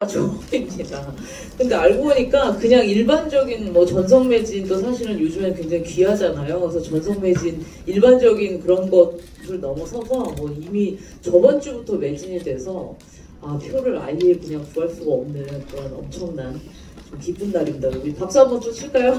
저입니다. 근데 알고 보니까 그냥 일반적인 뭐 전성 매진도 사실은 요즘에 굉장히 귀하잖아요. 그래서 전성 매진 일반적인 그런 것을 넘어서서 뭐 이미 저번 주부터 매진이 돼서 표를 아예 그냥 구할 수가 없는 그런 엄청난 좀 기쁜 날입니다. 우리 박수 한번 좀 칠까요?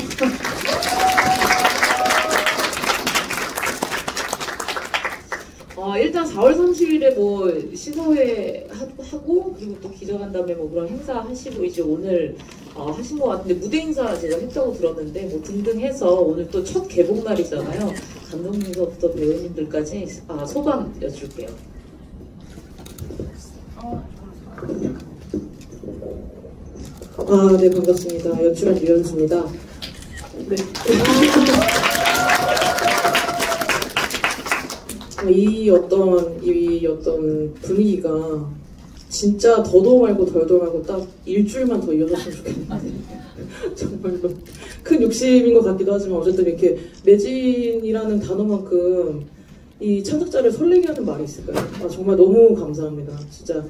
일단 4월 30일에 뭐 시사회 하고 그리고 또 기자간담회 뭐 그런 행사 하시고 이제 오늘 하신 것 같은데 무대 행사 제가 했다고 들었는데 뭐 등등 해서 오늘 또 첫 개봉 날이잖아요. 감독님서부터 배우님들까지 소감 여쭐게요. 네, 반갑습니다. 연출한 유연수입니다. 네. 이 어떤 분위기가 진짜 더도 말고 덜도 말고 딱 일주일만 더 이어졌으면 좋겠는데 정말로 큰 욕심인 것 같기도 하지만 어쨌든 이렇게 매진이라는 단어만큼 이 창작자를 설레게 하는 말이 있을까요? 정말 너무 감사합니다. 진짜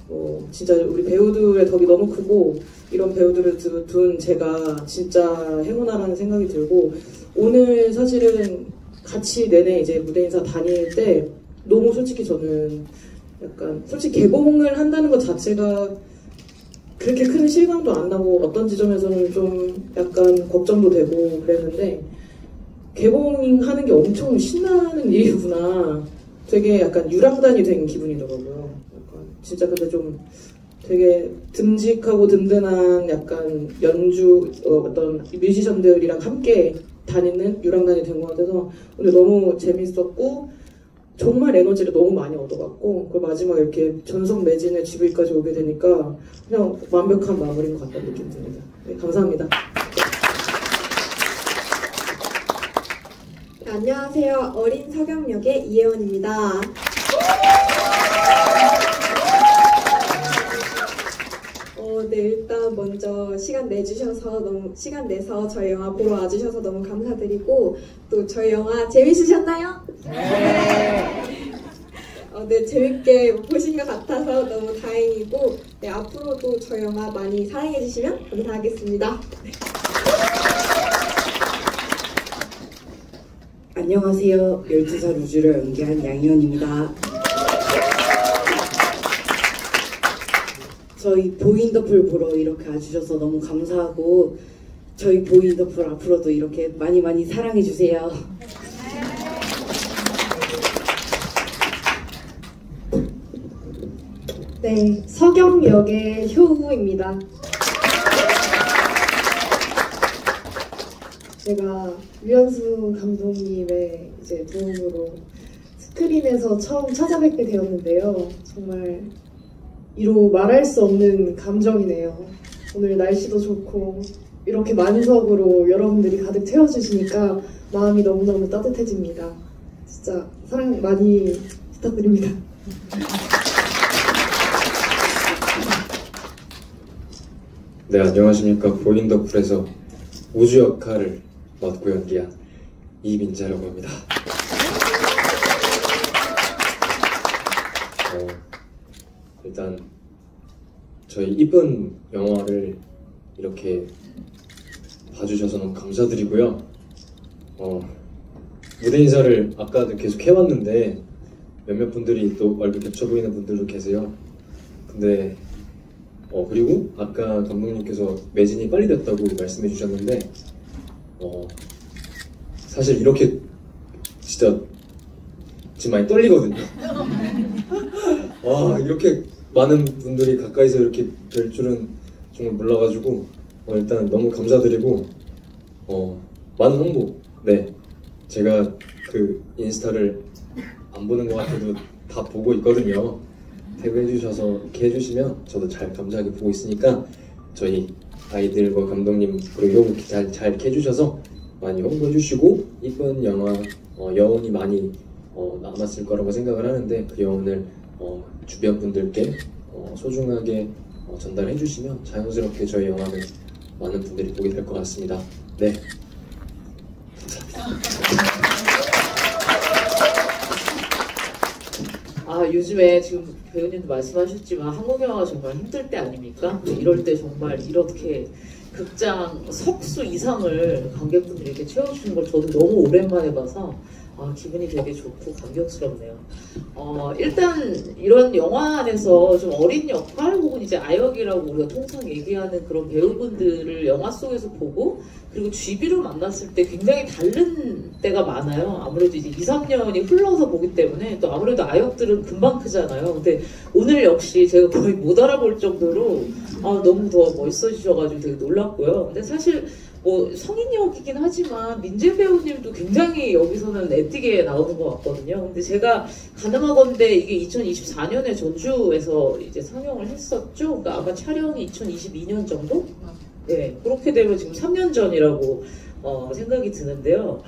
우리 배우들의 덕이 너무 크고 이런 배우들을 둔 제가 진짜 행운아라는 생각이 들고 오늘 사실은 같이 내내 이제 무대 인사 다닐 때 너무 솔직히 저는 약간 솔직히 개봉을 한다는 것 자체가 그렇게 큰 실감도 안 나고 어떤 지점에서는 좀 약간 걱정도 되고 그랬는데 개봉하는 게 엄청 신나는 일이구나. 되게 약간 유랑단이 된 기분이더라고요. 약간 진짜 근데 좀 되게 듬직하고 든든한 약간 어떤 뮤지션들이랑 함께 다니는 유랑단이 된 것 같아서 오늘 너무 재밌었고 정말 에너지를 너무 많이 얻어갔고 그 마지막에 이렇게 전성 매진의 GV까지 오게 되니까 그냥 완벽한 마무리인 것 같다는 느낌이 듭니다. 네, 감사합니다. 네, 안녕하세요. 어린 서경역의 이혜원입니다. 네, 일단 먼저 시간 내서 저희 영화 보러 와주셔서 너무 감사드리고 또 저희 영화 재밌으셨나요? 네. 네, 재밌게 보신 것 같아서 너무 다행이고 네, 앞으로도 저희 영화 많이 사랑해주시면 감사하겠습니다. 네. 안녕하세요. 12살 우주를 연기한 양희원입니다. 저희 보인더풀 보러 이렇게 와주셔서 너무 감사하고 저희 보인더풀 앞으로도 이렇게 많이 사랑해주세요. 네, 서경 역의 효우입니다. 제가 유연수 감독님의 이제 도움으로 스크린에서 처음 찾아뵙게 되었는데요. 정말 이로 말할 수 없는 감정이네요. 오늘 날씨도 좋고 이렇게 만석으로 여러분들이 가득 채워주시니까 마음이 너무너무 따뜻해집니다. 진짜 사랑 많이 부탁드립니다. 네, 안녕하십니까. 보인더풀에서 우주 역할을 맡고 연기한 이민재라고 합니다. 일단 저희 이쁜 영화를 이렇게 봐주셔서 너무 감사드리고요. 무대 인사를 아까도 계속 해왔는데 몇몇 분들이 또 얼굴 겹쳐 보이는 분들도 계세요. 근데 그리고 아까 감독님께서 매진이 빨리 됐다고 말씀해 주셨는데 사실 이렇게 진짜 지금 많이 떨리거든요. 이렇게 많은 분들이 가까이서 이렇게 뵐 줄은 정말 몰라가지고 일단 너무 감사드리고 많은 홍보. 네, 제가 그 인스타를 안 보는 것 같아도 다 보고 있거든요. 태그해주셔서 이렇게 해주시면 저도 잘 감사하게 보고 있으니까 저희 아이들과 감독님 그리고 이렇게 잘 이렇게 해주셔서 많이 홍보해주시고 이쁜 영화 여운이 많이 남았을 거라고 생각을 하는데 그 여운을 주변 분들께 소중하게 전달해 주시면 자연스럽게 저희 영화는 많은 분들이 보게 될 것 같습니다. 네, 감사합니다. 요즘에 지금 배우님도 말씀하셨지만 한국 영화가 정말 힘들 때 아닙니까? 이럴 때 정말 이렇게 극장 석수 이상을 관객분들이 이렇게 채워주는 걸 저도 너무 오랜만에 봐서 기분이 되게 좋고 감격스럽네요. 일단 이런 영화 안에서 좀 어린 역할 혹은 이제 아역이라고 우리가 통상 얘기하는 그런 배우분들을 영화 속에서 보고 그리고 GB로 만났을 때 굉장히 다른 때가 많아요. 아무래도 이제 2, 3년이 흘러서 보기 때문에 또 아무래도 아역들은 금방 크잖아요. 근데 오늘 역시 제가 거의 못 알아볼 정도로 너무 더 멋있어지셔가지고 되게 놀랐고요. 근데 사실 뭐 성인 역이긴 하지만 민재 배우님도 굉장히 여기서는 애띠게 나오는 것 같거든요. 근데 제가 가늠하건대 이게 2024년에 전주에서 이제 상영을 했었죠. 그러니까 아마 촬영이 2022년 정도? 네, 그렇게 되면 지금 3년 전이라고 생각이 드는데요.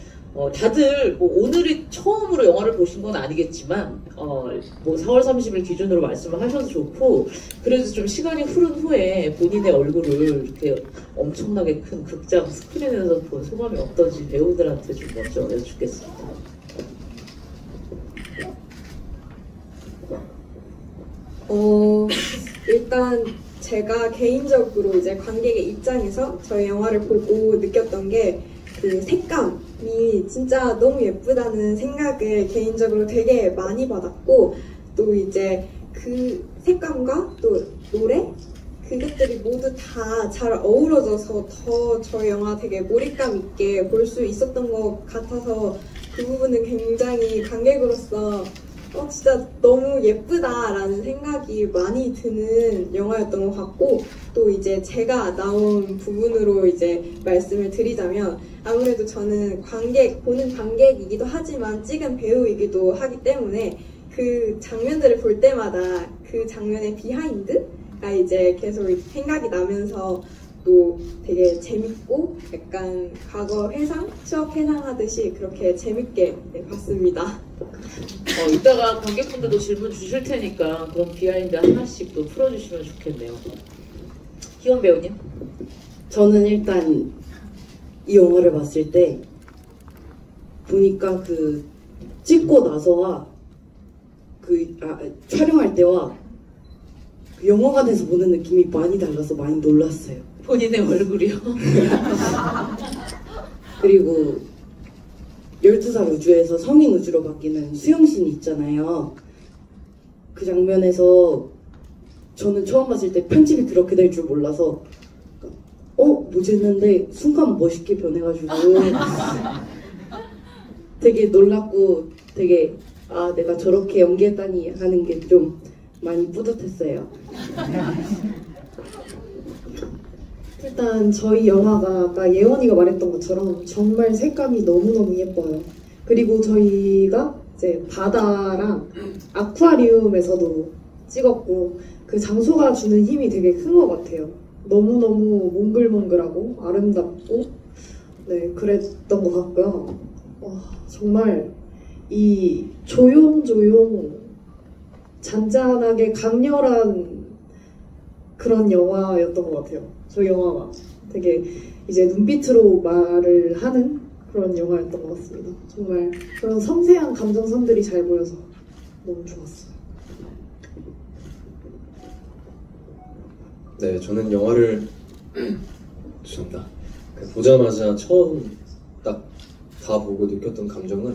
다들 뭐 오늘이 처음으로 영화를 보신 건 아니겠지만 뭐 4월 30일 기준으로 말씀을 하셔도 좋고 그래도 좀 시간이 흐른 후에 본인의 얼굴을 이렇게 엄청나게 큰 극장 스크린에서 본 소감이 어떤지 배우들한테 좀 먼저 여쭙겠습니다. 일단 제가 개인적으로 이제 관객의 입장에서 저희 영화를 보고 느꼈던 게 그 색감이 진짜 너무 예쁘다는 생각을 개인적으로 되게 많이 받았고 또 이제 그 색감과 또 노래 그것들이 모두 다 잘 어우러져서 더 저희 영화 되게 몰입감 있게 볼 수 있었던 것 같아서 그 부분은 굉장히 관객으로서 진짜 너무 예쁘다라는 생각이 많이 드는 영화였던 것 같고 또 이제 제가 나온 부분으로 이제 말씀을 드리자면 아무래도 저는 보는 관객이기도 하지만 찍은 배우이기도 하기 때문에 그 장면들을 볼 때마다 그 장면의 비하인드가 이제 계속 생각이 나면서 또 되게 재밌고 약간 과거 회상, 추억 회상하듯이 그렇게 재밌게 봤습니다. 이따가 관객분들도 질문 주실 테니까 그런 비하인드 하나씩 또 풀어주시면 좋겠네요. 희원 배우님? 저는 일단 이 영화를 봤을 때 보니까 그 찍고 나서와 촬영할 때와 그 영화관에서 보는 느낌이 많이 달라서 많이 놀랐어요. 본인의 얼굴이요? 그리고 12살 우주에서 성인 우주로 바뀌는 수영신이 있잖아요. 그 장면에서 저는 처음 봤을 때 편집이 그렇게 될 줄 몰라서 뭐지 했는데 순간 멋있게 변해가지고 되게 놀랐고 되게 내가 저렇게 연기했다니 하는 게 좀 많이 뿌듯했어요. 일단 저희 영화가 아까 예원이가 말했던 것처럼 정말 색감이 너무너무 예뻐요. 그리고 저희가 이제 바다랑 아쿠아리움에서도 찍었고 그 장소가 주는 힘이 되게 큰 것 같아요. 너무너무 몽글몽글하고 아름답고 네 그랬던 것 같고요. 정말 이 조용조용 잔잔하게 강렬한 그런 영화였던 것 같아요. 저희 영화가 되게 이제 눈빛으로 말을 하는 그런 영화였던 것 같습니다. 정말 그런 섬세한 감정선들이 잘 보여서 너무 좋았어요. 네, 저는 영화를 죄송합니다. 보자마자 처음 딱 다 보고 느꼈던 감정은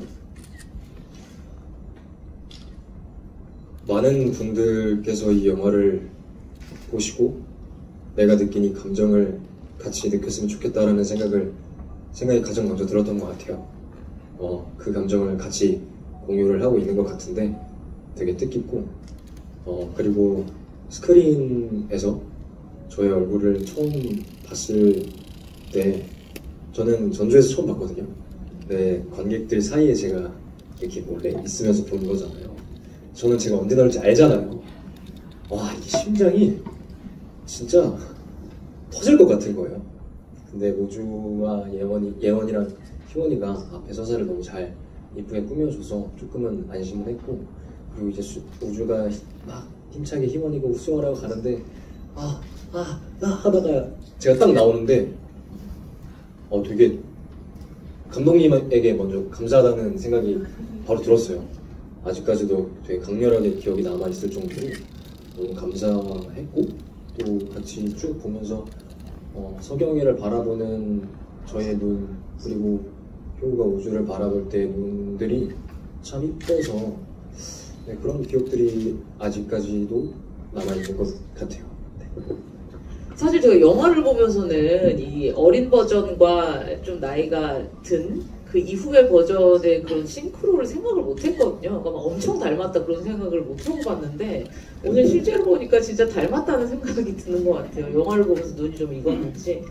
많은 분들께서 이 영화를 보시고 내가 느낀 이 감정을 같이 느꼈으면 좋겠다라는 생각이 가장 먼저 들었던 것 같아요. 그 감정을 같이 공유를 하고 있는 것 같은데 되게 뜻깊고 그리고 스크린에서 저의 얼굴을 처음 봤을 때 저는 전주에서 처음 봤거든요. 네, 관객들 사이에 제가 이렇게 몰래 있으면서 본 거잖아요. 저는 제가 언제 나올지 알잖아요. 와, 이 심장이 진짜 터질 것 같은 거예요. 근데 우주와 예원이랑 희원이가 앞에 서사를 너무 잘 이쁘게 꾸며줘서 조금은 안심을 했고 그리고 이제 우주가 막 힘차게 희원이가 수영을 하고 가는데 하다가 제가 딱 나오는데 되게 감독님에게 먼저 감사하다는 생각이 바로 들었어요. 아직까지도 되게 강렬하게 기억이 남아있을 정도로 너무 감사했고 또 같이 쭉 보면서 석영이를 바라보는 저의 눈 그리고 효우가 우주를 바라볼 때의 눈들이 참 이뻐서 네, 그런 기억들이 아직까지도 남아있는 것 같아요. 네. 사실 제가 영화를 보면서는 이 어린 버전과 좀 나이가 든 그 이후의 버전의 그런 싱크로를 생각을 못 했거든요. 그러니까 막 엄청 닮았다 그런 생각을 못 하고 봤는데 오늘 실제로 보니까 진짜 닮았다는 생각이 드는 것 같아요. 영화를 보면서 눈이 좀 익었는지.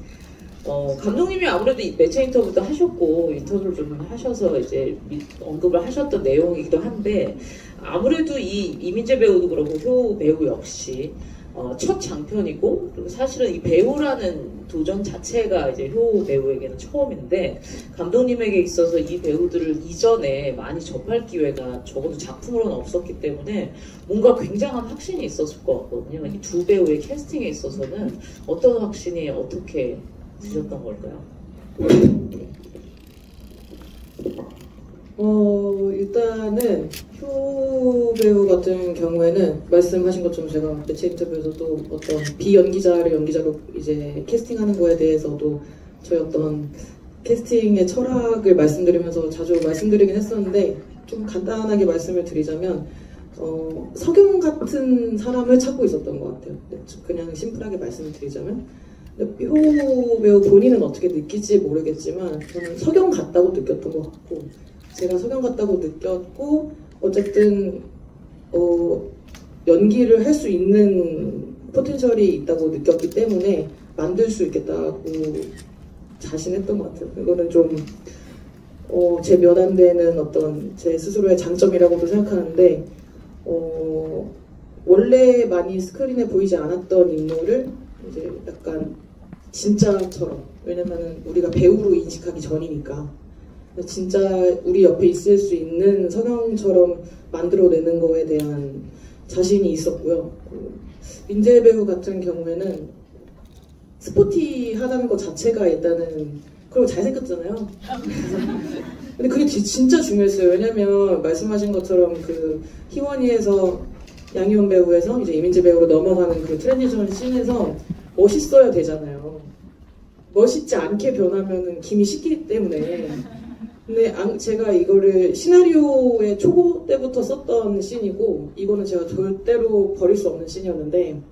감독님이 아무래도 매체 인터뷰도 하셨고 인터뷰를 좀 하셔서 이제 언급을 하셨던 내용이기도 한데 아무래도 이 이민재 배우도 그렇고 효우 배우 역시 첫 장편이고 그리고 사실은 이 배우라는 도전 자체가 이제 효우 배우에게는 처음인데 감독님에게 있어서 이 배우들을 이전에 많이 접할 기회가 적어도 작품으로는 없었기 때문에 뭔가 굉장한 확신이 있었을 것 같거든요. 이 두 배우의 캐스팅에 있어서는 어떤 확신이 어떻게 드셨던 걸까요? 일단은 효 배우 같은 경우에는 말씀하신 것처럼 제가 매체 인터뷰에서도 어떤 비연기자를 연기자로 이제 캐스팅하는 거에 대해서도 저희 어떤 캐스팅의 철학을 말씀드리면서 자주 말씀드리긴 했었는데 좀 간단하게 말씀을 드리자면 석영 같은 사람을 찾고 있었던 것 같아요. 그냥 심플하게 말씀을 드리자면 효 배우 본인은 어떻게 느낄지 모르겠지만 저는 석영 같다고 느꼈던 것 같고 제가 석영 같다고 느꼈고 어쨌든 연기를 할 수 있는 포텐셜이 있다고 느꼈기 때문에 만들 수 있겠다고 자신했던 것 같아요. 이거는 좀 제 몇 안 되는 어떤 제 스스로의 장점이라고도 생각하는데 원래 많이 스크린에 보이지 않았던 인물을 이제 약간 진짜처럼 왜냐면은 우리가 배우로 인식하기 전이니까 진짜 우리 옆에 있을 수 있는 석영처럼 만들어내는 거에 대한 자신이 있었고요. 민재 배우 같은 경우에는 스포티하다는 것 자체가 일단은 그리고 잘생겼잖아요. 근데 그게 진짜 중요했어요. 왜냐면 말씀하신 것처럼 그 희원이에서 양희원 배우에서 이제 이민재 배우로 넘어가는 그 트랜지션 씬에서 멋있어야 되잖아요. 멋있지 않게 변하면은 김이 식기 때문에. 근데 제가 이거를 시나리오의 초보 때부터 썼던 씬이고 이거는 제가 절대로 버릴 수 없는 씬이었는데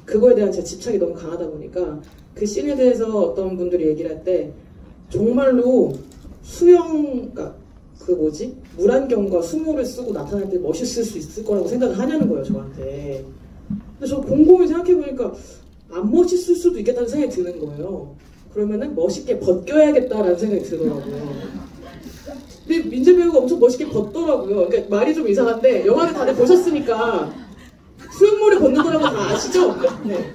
그거에 대한 제 집착이 너무 강하다 보니까 그 씬에 대해서 어떤 분들이 얘기를 할 때 정말로 수영가 물안경과 수모를 쓰고 나타날 때 멋있을 수 있을 거라고 생각을 하냐는 거예요 저한테. 근데 저 곰곰이 생각해보니까 안 멋있을 수도 있겠다는 생각이 드는 거예요. 그러면은 멋있게 벗겨야겠다라는 생각이 들더라고요. 근데 민재 배우가 엄청 멋있게 벗더라고요. 그러니까 말이 좀 이상한데 영화를 다들 보셨으니까 수영모를 벗는 거라고 다 아시죠? 네.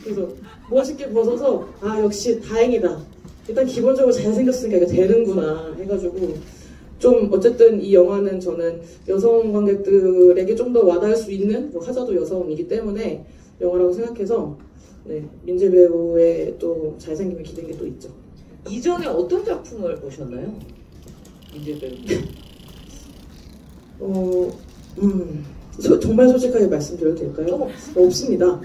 그래서 멋있게 벗어서 역시 다행이다. 일단 기본적으로 잘생겼으니까 이거 되는구나 해가지고 좀 어쨌든 이 영화는 저는 여성 관객들에게 좀 더 와닿을 수 있는 화자도 여성이기 때문에 영화라고 생각해서 네, 민재 배우의 또 잘생김을 기댄 게 또 있죠. 이전에 어떤 작품을 보셨나요? 민재 배우. 정말 솔직하게 말씀드려도 될까요? 없습니다.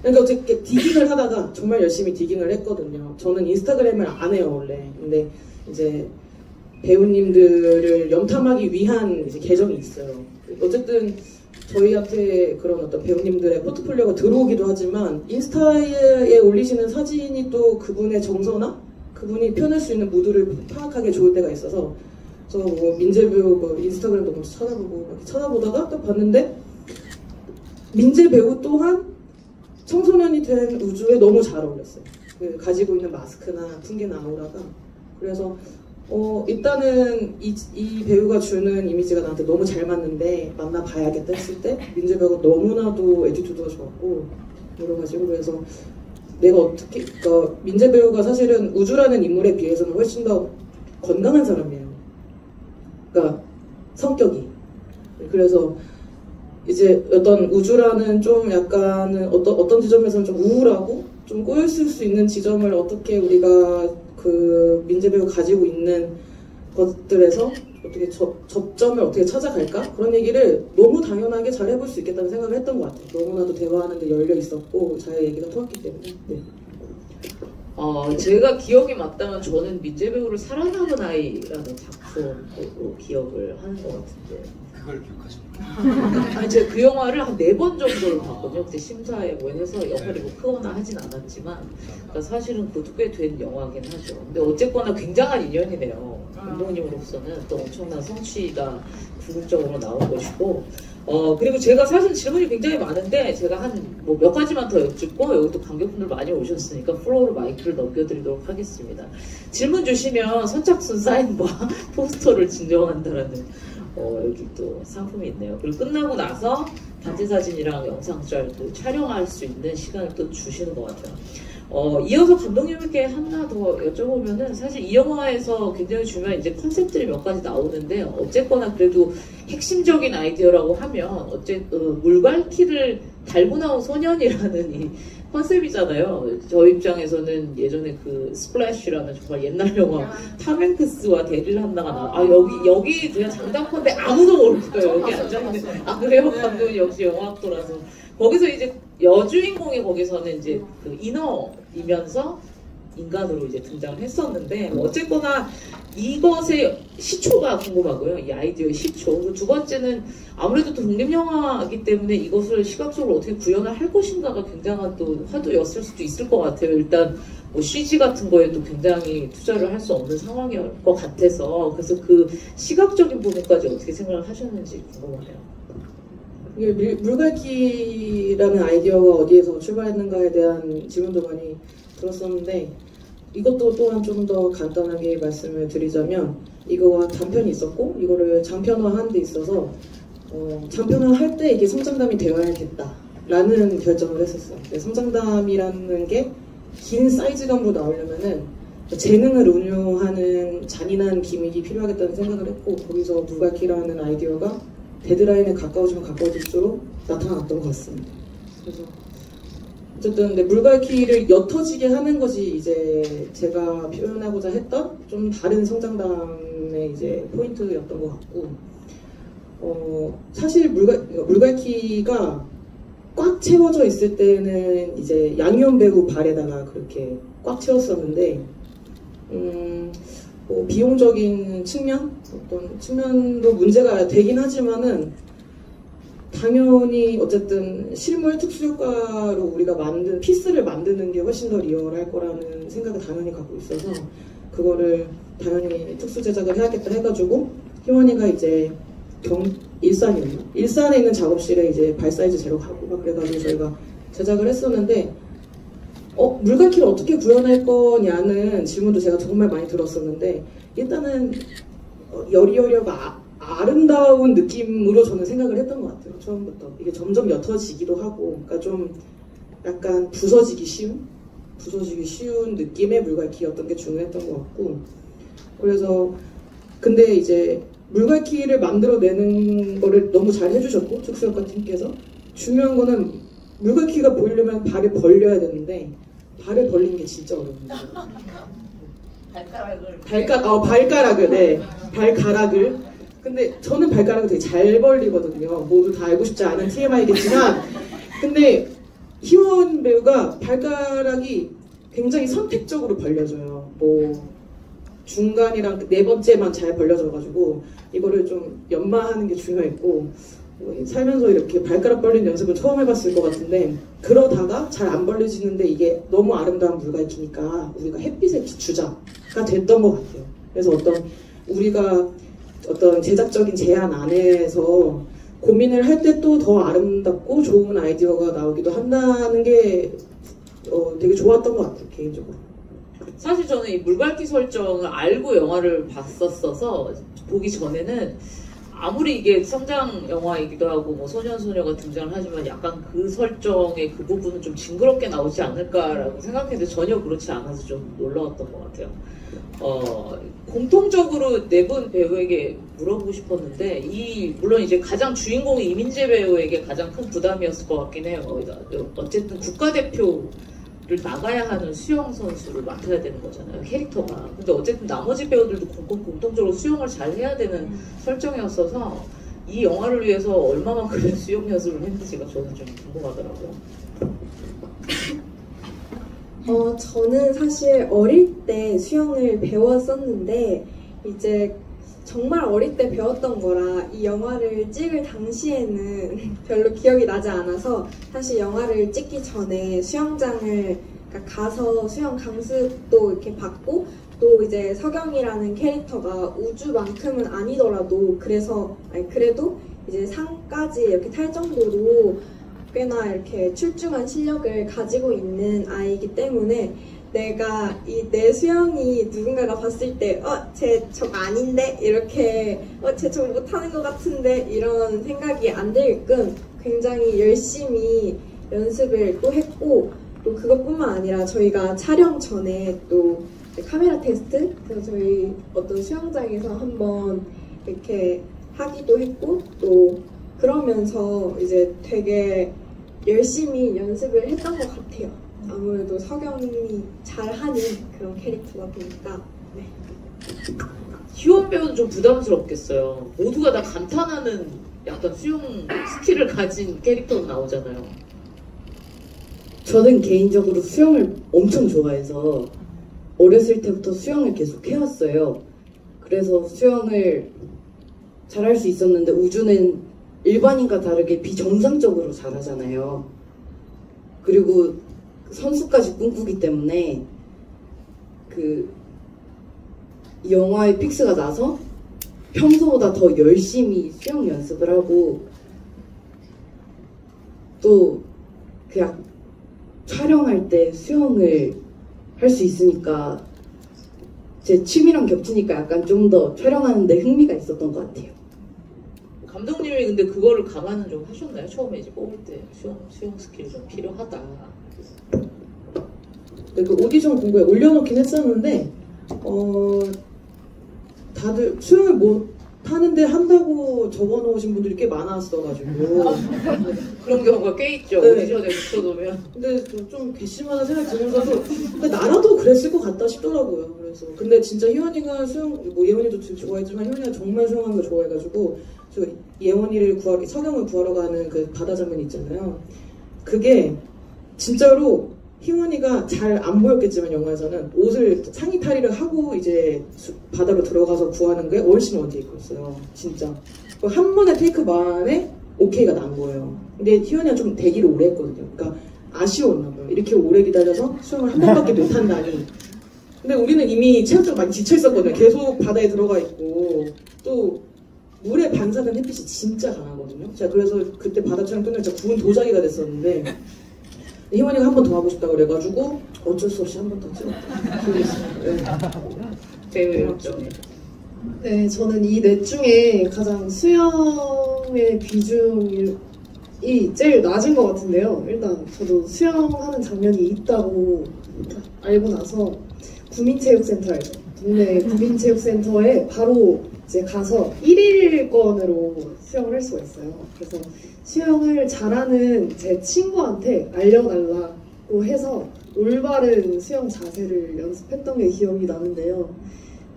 그러니까 어떻게 디깅을 하다가 정말 열심히 디깅을 했거든요. 저는 인스타그램을 안 해요 원래. 근데 이제 배우님들을 염탐하기 위한 이제 계정이 있어요. 어쨌든 저희한테 그런 어떤 배우님들의 포트폴리오가 들어오기도 하지만 인스타에 올리시는 사진이 또 그분의 정서나 그분이 표현할 수 있는 무드를 파악하기 좋을 때가 있어서 저 민재 배우 인스타그램도 먼저 찾아보고 이렇게 찾아보다가 딱 봤는데 민재 배우 또한 청소년이 된 우주에 너무 잘 어울렸어요. 그 가지고 있는 마스크나 풍기는 아우라가. 그래서 일단은 이 배우가 주는 이미지가 나한테 너무 잘 맞는데 만나봐야겠다 했을 때 민재 배우가 너무나도 애티튜드가 좋았고 여러 가지고 그래서 내가 어떻게 그러니까 민재 배우가 사실은 우주라는 인물에 비해서는 훨씬 더 건강한 사람이에요. 그러니까 성격이. 그래서 이제 어떤 우주라는 좀 약간은 어떤 지점에서는 좀 우울하고 좀 꼬였을 수 있는 지점을 어떻게 우리가 그 민재 배우 가지고 있는 것들에서 어떻게 접점을 어떻게 찾아갈까? 그런 얘기를 너무 당연하게 잘 해볼 수 있겠다는 생각을 했던 것 같아요. 너무나도 대화하는데 열려 있었고 잘 얘기가 통했기 때문에. 네. 제가 기억이 맞다면 저는 민재 배우를 살아남은 아이라는 작품으로 기억을 하는 것 같은데. 그걸 기억하십니까? 아니, 제가 그 영화를 한 4번 정도를 봤거든요. 그때 심사에 뭐 해서 역할이 뭐 크거나 하진 않았지만, 그러니까 사실은 그것도 꽤 된 영화긴 하죠. 근데 어쨌거나 굉장한 인연이네요. 감독님으로서는 또 엄청난 성취가 궁극적으로 나온 것이고, 그리고 제가 사실 질문이 굉장히 많은데, 제가 한 뭐 몇 가지만 더 여쭙고, 여기 또 관객분들 많이 오셨으니까 플로어로 마이크를 넘겨드리도록 하겠습니다. 질문 주시면 선착순 사인과 포스터를 증정한다라는 여기 또 상품이 있네요. 그리고 끝나고 나서 단체 사진이랑 영상짤도 촬영할 수 있는 시간을 또 주시는 것 같아요. 이어서 감독님께 하나 더 여쭤보면은 사실 이 영화에서 굉장히 중요한 이제 컨셉들이 몇 가지 나오는데 어쨌거나 그래도 핵심적인 아이디어라고 하면 물갈퀴를 달고 나온 소년이라는 이 컨셉이잖아요. 저 입장에서는 예전에 그 스플래시라는 정말 옛날 영화 탐 행크스와 데릴 한나가 여기 그냥 장단컨대 아무도 모를 거예요. 여기 앉아있는. 그래요? 감독님 역시 영화학도라서. 거기서 이제 여주인공이 거기서는 이제 그 인어이면서 인간으로 이제 등장을 했었는데 어쨌거나 이것의 시초가 궁금하고요. 이 아이디어의 시초. 그리고 두 번째는 아무래도 또 독립영화이기 때문에 이것을 시각적으로 어떻게 구현을 할 것인가가 굉장한 또 화두였을 수도 있을 것 같아요. 일단 뭐 CG 같은 거에도 굉장히 투자를 할 수 없는 상황일 것 같아서 그래서 그 시각적인 부분까지 어떻게 생각을 하셨는지 궁금하네요. 이게 물갈퀴라는 아이디어가 어디에서 출발했는가에 대한 질문도 많이 들었었는데 이것도 또한 좀 더 간단하게 말씀을 드리자면 이거와 단편이 있었고 이거를 장편화하는 데 있어서 장편화할 때 이게 성장담이 되어야겠다라는 결정을 했었어요. 성장담이라는 게 긴 사이즈감으로 나오려면은 재능을 운용하는 잔인한 기믹이 필요하겠다는 생각을 했고 거기서 물갈퀴라는 아이디어가 데드라인에 가까워지면 가까워질수록 나타났던 것 같습니다. 그래서 어쨌든 근데 물갈퀴를 옅어지게 하는 것이 이제 제가 표현하고자 했던 좀 다른 성장담의 이제 포인트였던 것 같고 사실 물갈퀴가 꽉 채워져 있을 때는 이제 양희원 배우 발에다가 그렇게 꽉 채웠었는데 뭐 비용적인 측면 어떤 측면도 문제가 되긴 하지만은 당연히 어쨌든 실물 특수효과로 우리가 만든 피스를 만드는 게 훨씬 더 리얼할 거라는 생각을 당연히 갖고 있어서 그거를 당연히 특수 제작을 해야겠다 해가지고 희원이가 이제 일산이었나? 일산에 있는 작업실에 이제 발 사이즈 재러 가고 막 그래가지고 저희가 제작을 했었는데 물갈퀴를 어떻게 구현할 거냐는 질문도 제가 정말 많이 들었었는데 일단은 여리여리하고 아름다운 느낌으로 저는 생각을 했던 것 같아요. 처음부터 이게 점점 옅어지기도 하고 그러니까 좀 약간 부서지기 쉬운 느낌의 물갈퀴였던 게 중요했던 것 같고 그래서 근데 이제 물갈퀴를 만들어내는 거를 너무 잘 해주셨고 특수효과 팀께서 중요한 거는 물갈퀴가 보이려면 발을 벌려야 되는데 발을 벌리는 게 진짜 어렵습니다. 발가락을 네 발가락을 근데 저는 발가락을 되게 잘 벌리거든요. 모두 다 알고 싶지 않은 TMI겠지만 근데 희원 배우가 발가락이 굉장히 선택적으로 벌려져요. 뭐 중간이랑 네 번째만 잘 벌려져가지고 이거를 좀 연마하는 게 중요했고 살면서 이렇게 발가락 벌리는 연습을 처음 해봤을 것 같은데 그러다가 잘 안 벌려지는데 이게 너무 아름다운 물갈퀴니까 우리가 햇빛의 주자가 됐던 것 같아요. 그래서 우리가 어떤 제작적인 제안 안에서 고민을 할 때 또 더 아름답고 좋은 아이디어가 나오기도 한다는 게 되게 좋았던 것 같아요, 개인적으로. 사실 저는 이 물갈퀴 설정을 알고 영화를 봤었어서 보기 전에는 아무리 이게 성장 영화이기도 하고 뭐 소년소녀가 등장을 하지만 약간 그 설정의 그 부분은 좀 징그럽게 나오지 않을까라고 생각했는데 전혀 그렇지 않아서 좀 놀라웠던 것 같아요. 공통적으로 네 분 배우에게 물어보고 싶었는데 물론 이제 가장 주인공이 이민재 배우에게 가장 큰 부담이었을 것 같긴 해요. 어쨌든 국가대표 나가야 하는 수영 선수를 맡아야 되는 거잖아요, 캐릭터가. 근데 어쨌든 나머지 배우들도 공통적으로 수영을 잘 해야 되는 설정이었어서 이 영화를 위해서 얼마만큼의 수영 연습을 했는지가 저는 좀 궁금하더라고요. 저는 사실 어릴 때 수영을 배웠었는데 이제 정말 어릴 때 배웠던 거라 이 영화를 찍을 당시에는 별로 기억이 나지 않아서 사실 영화를 찍기 전에 수영장을 가서 수영 강습도 이렇게 받고 또 이제 석영이라는 캐릭터가 우주만큼은 아니더라도 그래도 이제 상까지 이렇게 탈 정도로 꽤나 이렇게 출중한 실력을 가지고 있는 아이이기 때문에 내가 내 수영이 누군가가 봤을 때 쟤 저거 아닌데? 이렇게 쟤 저거 못하는 것 같은데? 이런 생각이 안 들게끔 굉장히 열심히 연습을 또 했고 또 그것뿐만 아니라 저희가 촬영 전에 또 카메라 테스트? 그래서 저희 어떤 수영장에서 한번 이렇게 하기도 했고 또 그러면서 이제 되게 열심히 연습을 했던 것 같아요. 아무래도 석영이 잘하는 그런 캐릭터다 보니까. 네. 희원 배우는 좀 부담스럽겠어요. 모두가 다 감탄하는 약간 수영 스킬을 가진 캐릭터로 나오잖아요. 저는 개인적으로 수영을 엄청 좋아해서 어렸을 때부터 수영을 계속 해왔어요. 그래서 수영을 잘할 수 있었는데 우주는 일반인과 다르게 비정상적으로 잘하잖아요. 그리고 선수까지 꿈꾸기 때문에 이 영화의 픽스가 나서 평소보다 더 열심히 수영 연습을 하고 또 그냥 촬영할 때 수영을 할 수 있으니까 제 취미랑 겹치니까 약간 좀 더 촬영하는데 흥미가 있었던 것 같아요. 감독님이 근데 그거를 감안은 좀 하셨나요? 처음에 이제 뽑을 때 수영 스킬이 좀 필요하다. 그 오디션 공고에 올려놓긴 했었는데 다들 수영을 못하는데 한다고 적어놓으신 분들이 꽤 많았어가지고 그런 경우가 꽤 있죠. 네. 오디션에 붙여놓으면. 근데 좀 괘씸하다 생각이 들면서도 근데 나라도 그랬을 것 같다 싶더라고요. 그래서 근데 진짜 희원이가 수영 예원이도 좋아했지만 희원이가 정말 수영하는 걸 좋아해가지고 저 예원이를 석영을 구하러 가는 그 바다 장면 있잖아요. 그게 진짜로 희원이가 잘 안 보였겠지만 영화에서는 옷을 상의 탈의를 하고 이제 바다로 들어가서 구하는 게 훨씬 원테이크였어요. 진짜 한 번의 테이크 만에 오케이가 난 거예요. 근데 희원이가 좀 대기를 오래 했거든요. 그러니까 아쉬웠나 봐요. 이렇게 오래 기다려서 수영을 한 번밖에 못 한다니. 근데 우리는 이미 체력적으로 많이 지쳐 있었거든요. 계속 바다에 들어가 있고 또 물에 반사된 햇빛이 진짜 강하거든요. 제가 그래서 그때 바다 촬영 끝날 때 구운 도자기가 됐었는데 희원이가 한 번 더 하고 싶다고 그래가지고 어쩔 수 없이 한 번 더 찍었다. 기억이 있습니다. 배우였죠. 네, 저는 이 넷 중에 가장 수영의 비중이 제일 낮은 것 같은데요. 일단 저도 수영하는 장면이 있다고 알고 나서 구민체육센터 알죠? 동네 구민체육센터에 바로 이제 가서 1일권으로 수영을 할 수가 있어요. 그래서 수영을 잘하는 제 친구한테 알려달라고 해서 올바른 수영 자세를 연습했던 게 기억이 나는데요.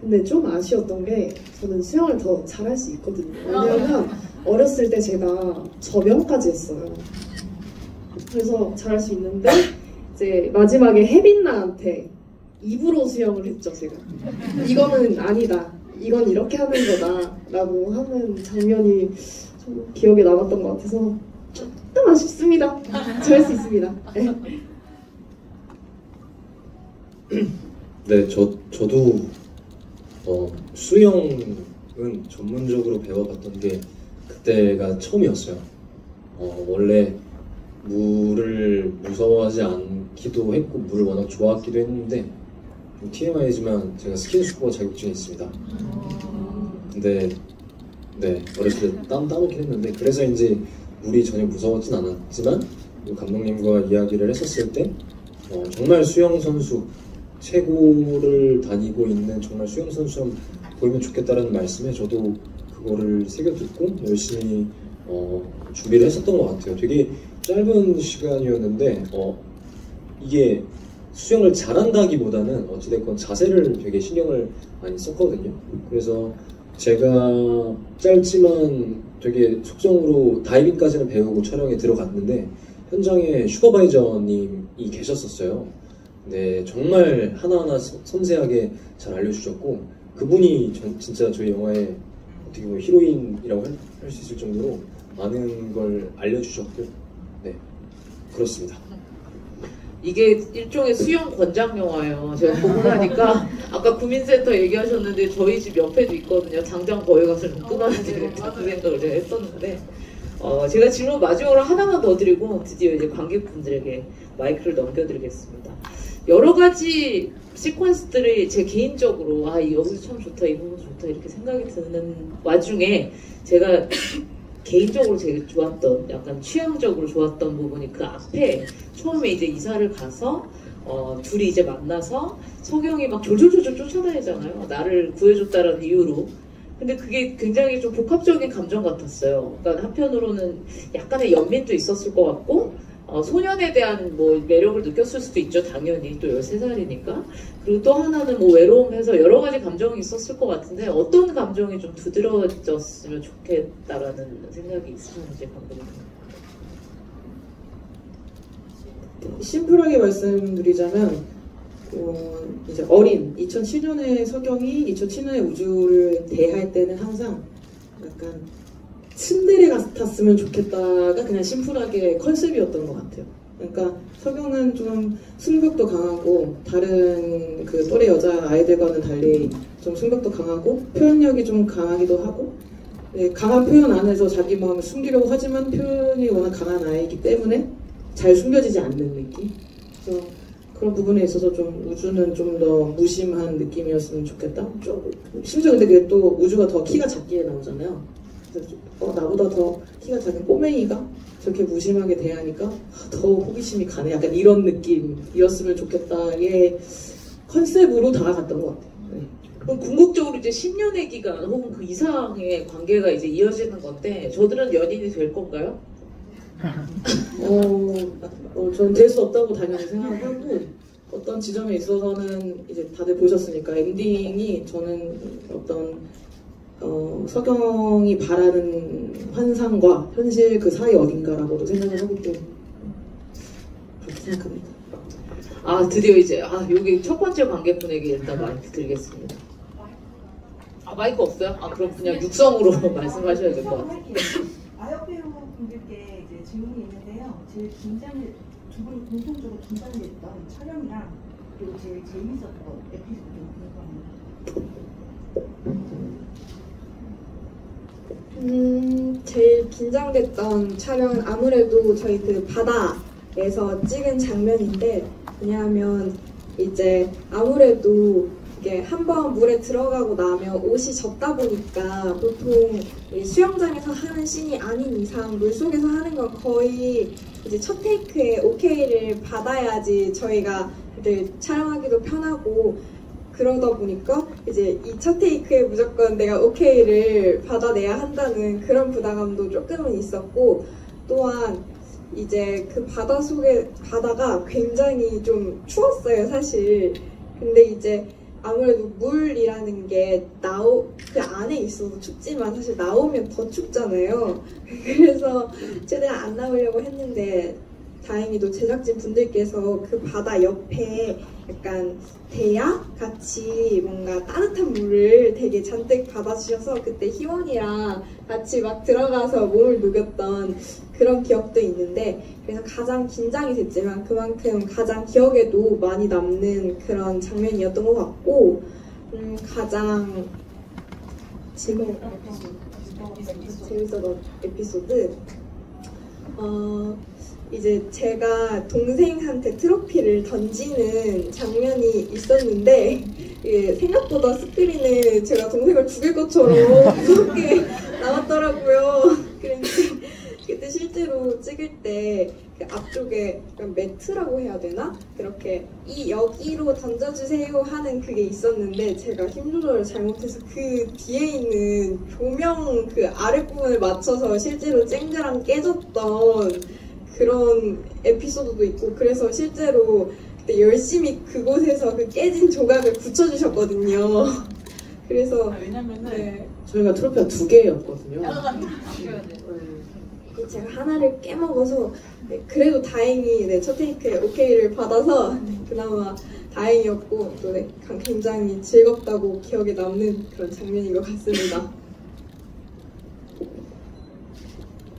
근데 좀 아쉬웠던 게 저는 수영을 더 잘할 수 있거든요. 왜냐면 어렸을 때 제가 저병까지 했어요. 그래서 잘할 수 있는데 이제 마지막에 혜빈나한테 입으로 수영을 했죠, 제가. 이거는 아니다. 이건 이렇게 하는 거다. 라고 하는 장면이 좀 기억에 남았던 것 같아서 조금 아쉽습니다. 잘할 수 있습니다. 네. 네, 저도 수영은 전문적으로 배워봤던 게 그때가 처음이었어요. 원래 물을 무서워하지 않기도 했고 물을 워낙 좋아하기도 했는데 TMI지만 제가 스킨스쿠버 자격증이 있습니다. 근데 네, 어렸을 때 따먹긴 했는데 그래서인지 물이 전혀 무서웠진 않았지만 감독님과 이야기를 했었을 때 정말 수영 선수 최고를 다니고 있는 정말 수영 선수처럼 보이면 좋겠다라는 말씀에 저도 그거를 새겨 듣고 열심히 준비를 했었던 것 같아요. 되게 짧은 시간이었는데 이게 수영을 잘한다기보다는 어찌됐건 자세를 되게 신경을 많이 썼거든요. 그래서 제가 짧지만 되게 속성으로 다이빙까지는 배우고 촬영에 들어갔는데 현장에 슈퍼바이저님이 계셨었어요. 네, 정말 하나하나 섬세하게 잘 알려주셨고 그분이 진짜 저희 영화의 어떻게 보면 히로인이라고 할 수 있을 정도로 많은 걸 알려주셨고 네, 그렇습니다. 이게 일종의 수영 권장 영화예요. 제가 보고 나니까 아까 구민센터 얘기하셨는데 저희 집 옆에도 있거든요. 당장 거기 가서 좀 끊어야 되겠다 그 생각을 제가 했었는데 제가 질문 마지막으로 하나만 더 드리고 드디어 이제 관객분들에게 마이크를 넘겨드리겠습니다. 여러 가지 시퀀스들이 제 개인적으로 여기서 참 좋다 이 부분 좋다 이렇게 생각이 드는 와중에 제가 개인적으로 되게 좋았던 약간 취향적으로 좋았던 부분이 그 앞에 처음에 이제 이사를 가서 둘이 이제 만나서 석영이 막 졸졸졸졸 쫓아다니잖아요. 나를 구해줬다는 이유로. 근데 그게 굉장히 좀 복합적인 감정 같았어요. 그러니까 한편으로는 약간의 연민도 있었을 것 같고 소년에 대한 뭐 매력을 느꼈을 수도 있죠. 당연히 또 13살이니까. 그리고 또 하나는 뭐 외로움해서 여러 가지 감정이 있었을 것 같은데 어떤 감정이 좀 두드러졌으면 좋겠다라는 생각이 있으셨는지 궁금합니다. 심플하게 말씀드리자면 이제 어린 2007년에 석영이 2007년에 우주를 대할 때는 항상 약간 츤데레 같았으면 좋겠다가 그냥 심플하게 컨셉이었던 것 같아요. 그러니까 석영은 좀 승벽도 강하고 다른 그 또래 여자 아이들과는 달리 좀 승벽도 강하고 표현력이 좀 강하기도 하고 강한 표현 안에서 자기 마음을 숨기려고 하지만 표현이 워낙 강한 아이이기 때문에 잘 숨겨지지 않는 느낌. 그래서 그런 부분에 있어서 좀 우주는 좀 더 무심한 느낌이었으면 좋겠다. 심지어 근데 그게 또 우주가 더 키가 작게 나오잖아요. 그래서 나보다 더 키가 작은 꼬맹이가 저렇게 무심하게 대하니까 더 호기심이 가네. 약간 이런 느낌이었으면 좋겠다의 컨셉으로 다가갔던 것 같아요. 네. 그럼 궁극적으로 이제 10년의 기간 혹은 그 이상의 관계가 이제 이어지는 건데 저들은 연인이 될 건가요? 전 될 수 없다고 당연히 생각하고 어떤 지점에 있어서는 이제 다들 보셨으니까 엔딩이 저는 어떤 석영이 바라는 환상과 현실 그 사이 어딘가라고도 생각을 하기 때문에 그렇게 생각합니다. 드디어 이제 여기 첫 번째 관객분에게 일단 마이크 드리겠습니다. 마이크 없어요? 그럼 그냥 육성으로 말씀하셔야 될 것 같아요. 아역 배우분들께 이제 질문이 있는데요. 제일 두 분이 공통적으로 긴장됐던 촬영이랑 그리고 제일 재밌었던 에피소드 궁금합니다. 제일 긴장됐던 촬영은 아무래도 저희 그 바다에서 찍은 장면인데, 왜냐하면 이제 아무래도 이게 한번 물에 들어가고 나면 옷이 젖다 보니까 보통 이 수영장에서 하는 씬이 아닌 이상 물속에서 하는 건 거의 이제 첫 테이크에 오케이를 받아야지 저희가 촬영하기도 편하고 그러다 보니까 이제 이 첫 테이크에 무조건 내가 오케이를 받아내야 한다는 그런 부담감도 조금은 있었고, 또한 이제 그 바다가 굉장히 좀 추웠어요, 사실. 근데 이제 아무래도 물이라는 게 그 안에 있어도 춥지만 사실 나오면 더 춥잖아요. 그래서 최대한 안 나오려고 했는데 다행히도 제작진 분들께서 그 바다 옆에 약간 대야 같이 뭔가 따뜻한 물을 되게 잔뜩 받아주셔서 그때 희원이랑 같이 막 들어가서 몸을 녹였던 그런 기억도 있는데, 그래서 가장 긴장이 됐지만 그만큼 가장 기억에도 많이 남는 그런 장면이었던 것 같고, 가장 재밌었던 에피소드 이제 제가 동생한테 트로피를 던지는 장면이 있었는데 생각보다 스크린에 제가 동생을 죽일 것처럼 무섭게 나왔더라고요. 그때 실제로 찍을 때 그 앞쪽에 약간 매트라고 해야 되나? 그렇게 여기로 던져주세요 하는 그게 있었는데 제가 힘 조절을 잘못해서 그 뒤에 있는 조명 그 아랫부분을 맞춰서 실제로 쨍그랑 깨졌던 그런 에피소드도 있고 그래서 실제로 그때 열심히 그곳에서 그 깨진 조각을 붙여주셨거든요. 그래서 왜냐면은 네. 저희가 트로피가 2개였거든요. 제가 하나를 깨먹어서 네, 그래도 다행히 네, 첫 테이크에 오케이를 받아서 그나마 다행이었고 또 네, 굉장히 즐겁다고 기억에 남는 그런 장면인 것 같습니다.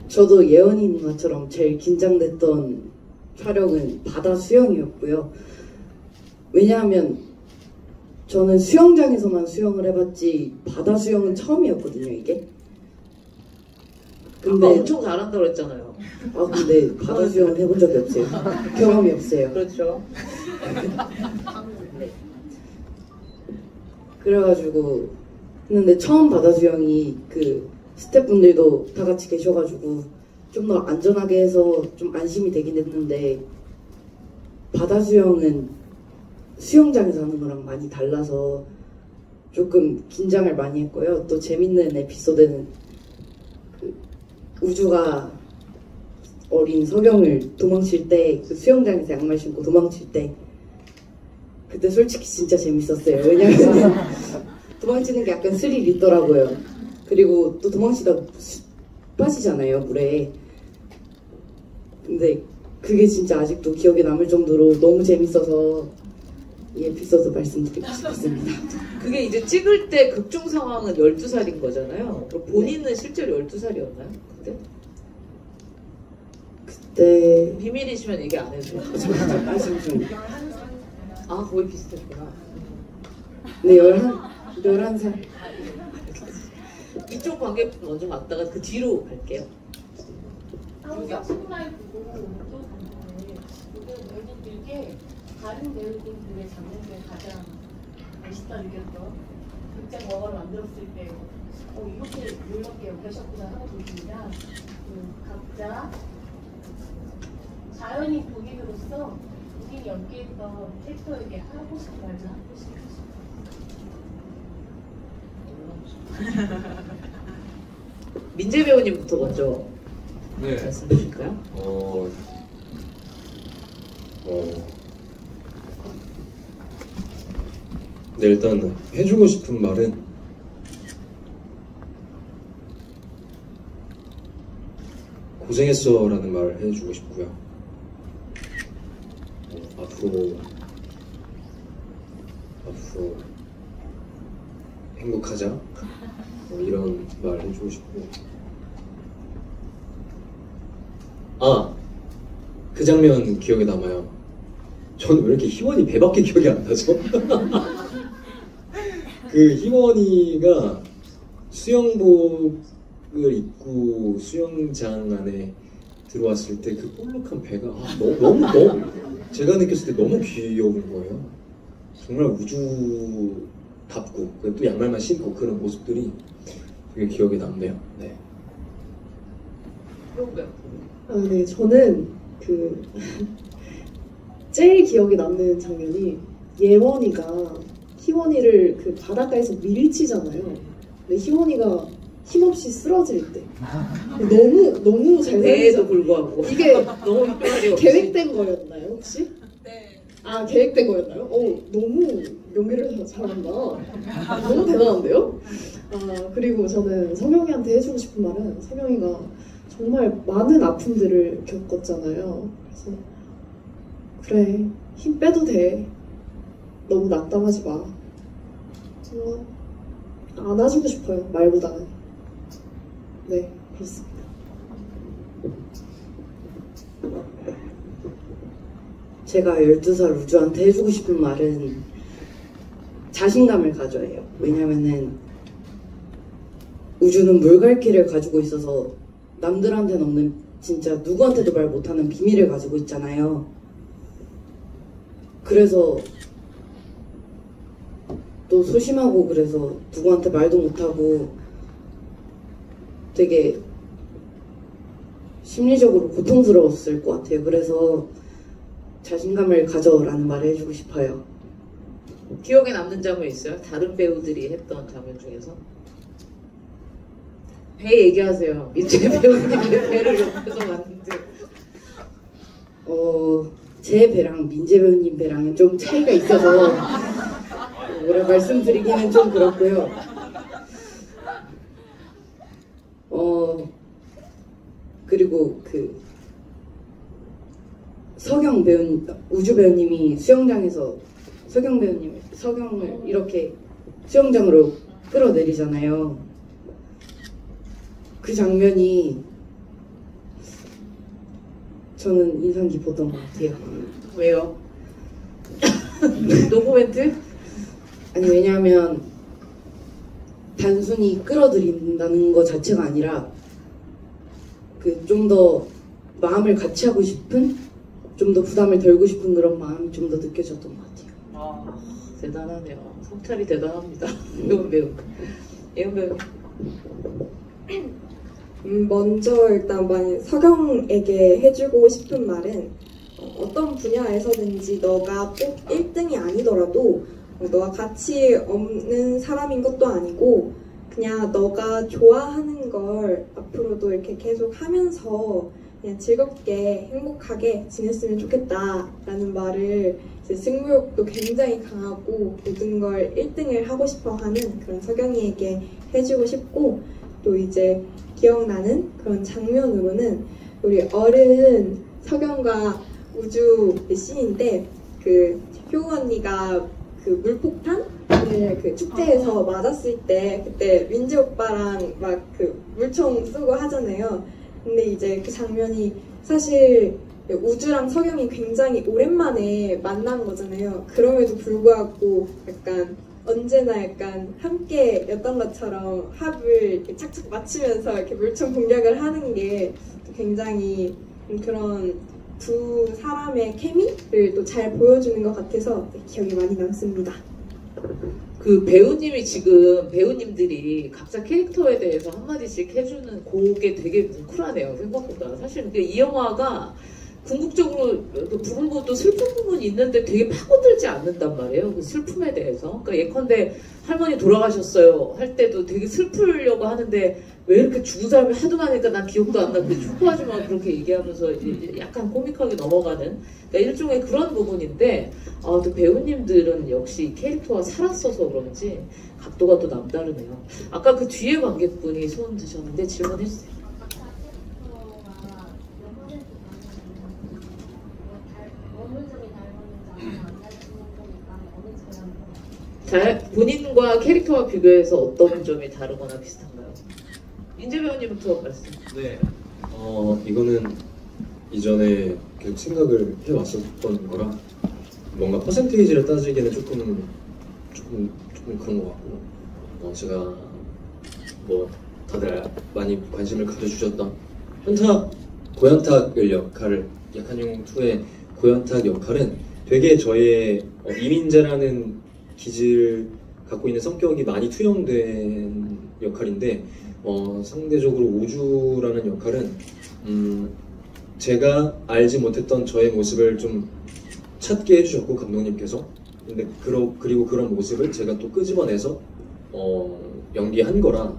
저도 예언이 누나처럼 제일 긴장됐던 촬영은 바다 수영이었고요. 왜냐하면 저는 수영장에서만 수영을 해봤지 바다 수영은 처음이었거든요, 이게. 아까 엄청 잘한다고 그랬잖아요. 근데 바다 수영은 해본 적이 없어요. 경험이 없어요. 그렇죠. 그래가지고 했는데 처음 바다 수영이 그 스태프분들도 다 같이 계셔가지고 좀 더 안전하게 해서 좀 안심이 되긴 했는데 바다 수영은 수영장에서 하는 거랑 많이 달라서 조금 긴장을 많이 했고요. 또 재밌는 에피소드는 그 우주가 어린 석영을 도망칠 때 그 수영장에서 양말 신고 도망칠 때 그때 솔직히 진짜 재밌었어요. 왜냐면 도망치는 게 약간 스릴 있더라고요. 그리고 또 도망치다 빠지잖아요, 물에. 근데 그게 진짜 아직도 기억에 남을 정도로 너무 재밌어서 이 에피소드 말씀드리고 싶습니다. 그게 이제 찍을 때 극중 상황은 12살인 거잖아요. 그럼 본인은 실제로 12살이었나요? 그때? 그때 비밀이시면 얘기 안 해도 돼요. 아, 거의 비슷했구나. 네, 11살. 이쪽 관객분 먼저 갔다가 그 뒤로 갈게요. 항상 신라이 보고 또 봤는데 요즘 배우들 중에 다른 배우분들의 장면을 가장 멋있다 느꼈던 극장 영화를 만들었을 때 이렇게 놀랍게 연기하셨구나 하는 부분이랑 각자 자연인 본인으로서 본인이 연기했던 캐릭터에게 하고 싶은 말을 하고 싶으시죠? 민재 배우님부터 먼저 네. 말씀 주실까요? 네, 일단 해주고 싶은 말은 고생했어 라는 말을 해주고 싶고요. 앞으로 행복하자 이런 말 해주고 싶고 그 장면 기억에 남아요. 저는 왜 이렇게 희원이 배밖에 기억이 안 나죠? 그 희원이가 수영복을 입고 수영장 안에 들어왔을 때 그 볼록한 배가 너무 제가 느꼈을 때 너무 귀여운 거예요. 정말 우주답고 또 양말만 신고 그런 모습들이 되게 기억에 남네요. 네. 네, 저는 제일 기억에 남는 장면이 예원이가 희원이를 그 바닷가에서 밀치잖아요. 근데 희원이가 힘없이 쓰러질 때 너무 잘 배에도 살리죠. 불구하고 이게 너무 희열이 없이. 계획된 거였나요 혹시? 네. 계획된 거였나요? 너무 연기를 잘한다. 너무 대단한데요? 그리고 저는 성영이한테 해주고 싶은 말은 성영이가 정말 많은 아픔들을 겪었잖아요. 그래서 그래, 힘 빼도 돼. 너무 낙담하지 마. 정말 안아주고 싶어요, 말보다는. 네, 그렇습니다. 제가 12살 우주한테 해주고 싶은 말은 자신감을 가져요. 왜냐면은 우주는 물갈퀴를 가지고 있어서 남들한테는 없는 진짜 누구한테도 말 못하는 비밀을 가지고 있잖아요. 그래서 또 소심하고 그래서 누구한테 말도 못하고 되게 심리적으로 고통스러웠을 것 같아요. 그래서 자신감을 가져라는 말을 해주고 싶어요. 기억에 남는 장면 있어요? 다른 배우들이 했던 장면 중에서? 배 얘기하세요. 민재 배우님의 배를 옆에서 봤는데 제 배랑 민재 배우님 배랑은 좀 차이가 있어서 뭐라 말씀드리기는 좀 그렇고요. 그리고 그 서경 배우님, 우주 배우님이 수영장에서 서경을 이렇게 수영장으로 끌어내리잖아요. 그 장면이 저는 인상 깊었던 것 같아요. 왜요? 노코멘트? 아니 왜냐하면 단순히 끌어들인다는 것 자체가 아니라 그 좀 더 마음을 같이 하고 싶은, 좀 더 부담을 덜고 싶은 그런 마음이 좀 더 느껴졌던 것 같아요. 아, 대단하네요. 성찰이 대단합니다. 이건 배우. 이건 배우. 먼저 일단 서경에게 해주고 싶은 말은 어떤 분야에서든지 너가 꼭 1등이 아니더라도 너가 가치 없는 사람인 것도 아니고 그냥 너가 좋아하는 걸 앞으로도 이렇게 계속 하면서 그냥 즐겁게 행복하게 지냈으면 좋겠다라는 말을 이제 승부욕도 굉장히 강하고 모든 걸 1등을 하고 싶어 하는 그런 서경이에게 해주고 싶고, 또 이제 기억나는 그런 장면으로는 우리 어른 서경과 우주 씬인데 그 효우 언니가 그 물폭탄을 그 축제에서 맞았을 때 그때 민지 오빠랑 막 그 물총 쏘고 하잖아요. 근데 이제 그 장면이 사실 우주랑 서경이 굉장히 오랜만에 만난 거잖아요. 그럼에도 불구하고 약간 언제나 약간 함께였던 것처럼 합을 이렇게 착착 맞추면서 이렇게 물총 공략을 하는 게 굉장히 그런 두 사람의 케미를 또 잘 보여주는 것 같아서 기억이 많이 남습니다. 그 배우님이 지금 배우님들이 각자 캐릭터에 대해서 한마디씩 해주는 그게 되게 뭉클하네요. 생각보다. 사실 이 영화가 궁극적으로 그 부른 것도 슬픈 부분이 있는데 되게 파고들지 않는단 말이에요. 그 슬픔에 대해서. 그러니까 예컨대 할머니 돌아가셨어요 할 때도 되게 슬프려고 하는데 왜 이렇게 죽은 사람이 하도 많으니까 난 기억도 안 나고 축구하지만 그렇게 얘기하면서 이제 약간 코믹하게 넘어가는, 그러니까 일종의 그런 부분인데, 또 배우님들은 역시 캐릭터가 살았어서 그런지 각도가 또 남다르네요. 아까 그 뒤에 관객분이 소원 드셨는데 질문해주세요. 본인과 캐릭터와 비교해서 어떤 점이 다르거나 비슷한가요? 민재 배우님부터 말씀. 네. 이거는 이전에 계속 생각을 해왔었던 거라 뭔가 퍼센테이지를 따지기에는 조금 그런 것 같고, 제가 뭐 다들 많이 관심을 가져주셨던 현탁 고현탁을 역할을 약한용 2의 고현탁 역할은 되게 저의 이민재라는 기질 갖고 있는 성격이 많이 투영된 역할인데, 상대적으로 우주라는 역할은 제가 알지 못했던 저의 모습을 좀 찾게 해주셨고 감독님께서, 근데 그리고 그런 모습을 제가 또 끄집어내서 연기한 거라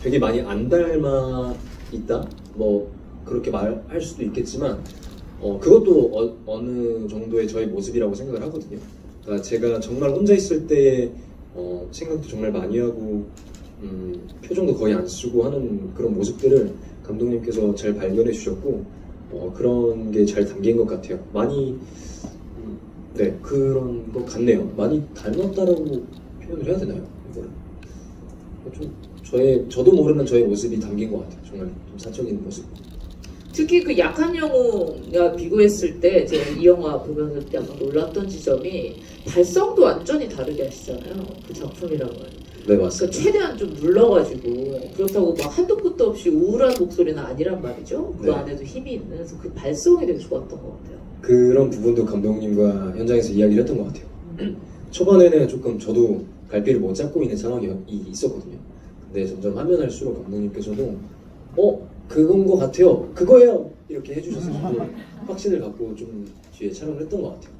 되게 많이 안 닮아 있다, 뭐 그렇게 말할 수도 있겠지만 그것도 어느 정도의 저의 모습이라고 생각을 하거든요. 그러니까 제가 정말 혼자 있을 때 생각도 정말 많이 하고 표정도 거의 안 쓰고 하는 그런 모습들을 감독님께서 잘 발견해 주셨고, 그런 게 잘 담긴 것 같아요. 많이 네, 그런 것 같네요. 많이 닮았다라고 표현을 해야 되나요? 이거를 좀 저도 모르는 저의 모습이 담긴 것 같아요. 정말 좀 사적인 모습. 특히 그 약한 영웅과 비교했을 때 제가 이 영화 보면서 약간 놀랐던 지점이 발성도 완전히 다르게 하시잖아요. 그 작품이랑은. 네, 맞습니다. 그러니까 최대한 좀 눌러가지고, 그렇다고 막 한도 끝도 없이 우울한 목소리는 아니란 말이죠. 그 네. 안에도 힘이 있는. 그래서 그 발성이 되게 좋았던 것 같아요. 그런 부분도 감독님과 현장에서 이야기를 했던 것 같아요. 초반에는 조금 저도 갈피를 못 잡고 있는 상황이 있었거든요. 근데 점점 하면 할수록 감독님께서도 그건 것 같아요, 그거예요, 이렇게 해주셔서 저도 확신을 갖고 좀 뒤에 촬영을 했던 것 같아요.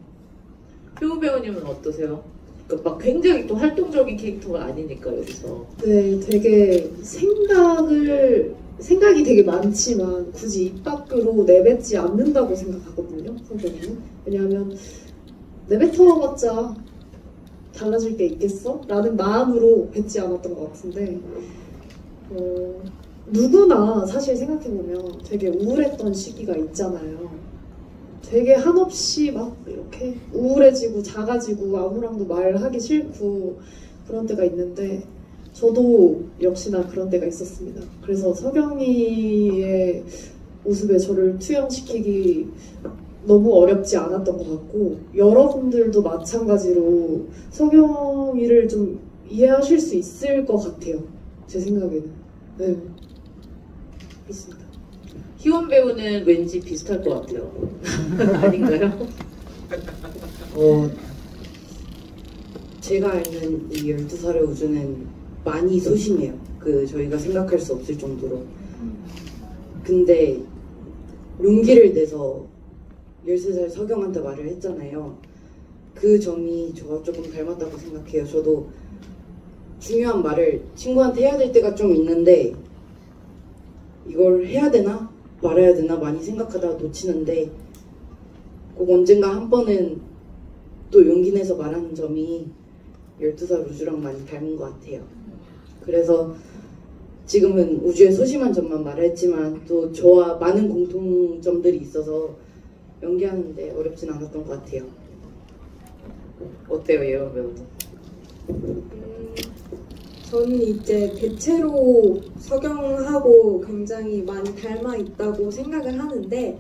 효우 배우님은 어떠세요? 그러니까 막 굉장히 또 활동적인 캐릭터가 아니니까 여기서. 네, 되게 생각을 생각이 되게 많지만 굳이 입 밖으로 내뱉지 않는다고 생각하거든요. 성경이는. 왜냐하면 내뱉어봤자 달라질 게 있겠어? 라는 마음으로 뱉지 않았던 것 같은데 누구나 사실 생각해보면 되게 우울했던 시기가 있잖아요. 되게 한없이 막 이렇게 우울해지고 작아지고 아무랑도 말하기 싫고 그런 때가 있는데 저도 역시나 그런 때가 있었습니다. 그래서 석영이의 모습에 저를 투영시키기 너무 어렵지 않았던 것 같고 여러분들도 마찬가지로 석영이를 좀 이해하실 수 있을 것 같아요. 제 생각에는. 네, 그렇습니다. 희원 배우는 왠지 비슷할 것 같아요. 아닌가요? 제가 알는 이 12살의 우주는 많이 소심해요. 저희가 생각할 수 없을 정도로. 근데 용기를 내서 13살 석영한테 말을 했잖아요. 그 점이 저와 조금 닮았다고 생각해요. 저도 중요한 말을 친구한테 해야 될 때가 좀 있는데 이걸 해야 되나 말아야 되나 많이 생각하다가 놓치는데 꼭 언젠가 한 번은 또 용기 내서 말하는 점이 12살 우주랑 많이 닮은 것 같아요. 그래서 지금은 우주의 소심한 점만 말했지만 또 저와 많은 공통점들이 있어서 연기하는데 어렵진 않았던 것 같아요. 어때요, 예원 배우는? 저는 이제 대체로 석영하고 굉장히 많이 닮아 있다고 생각을 하는데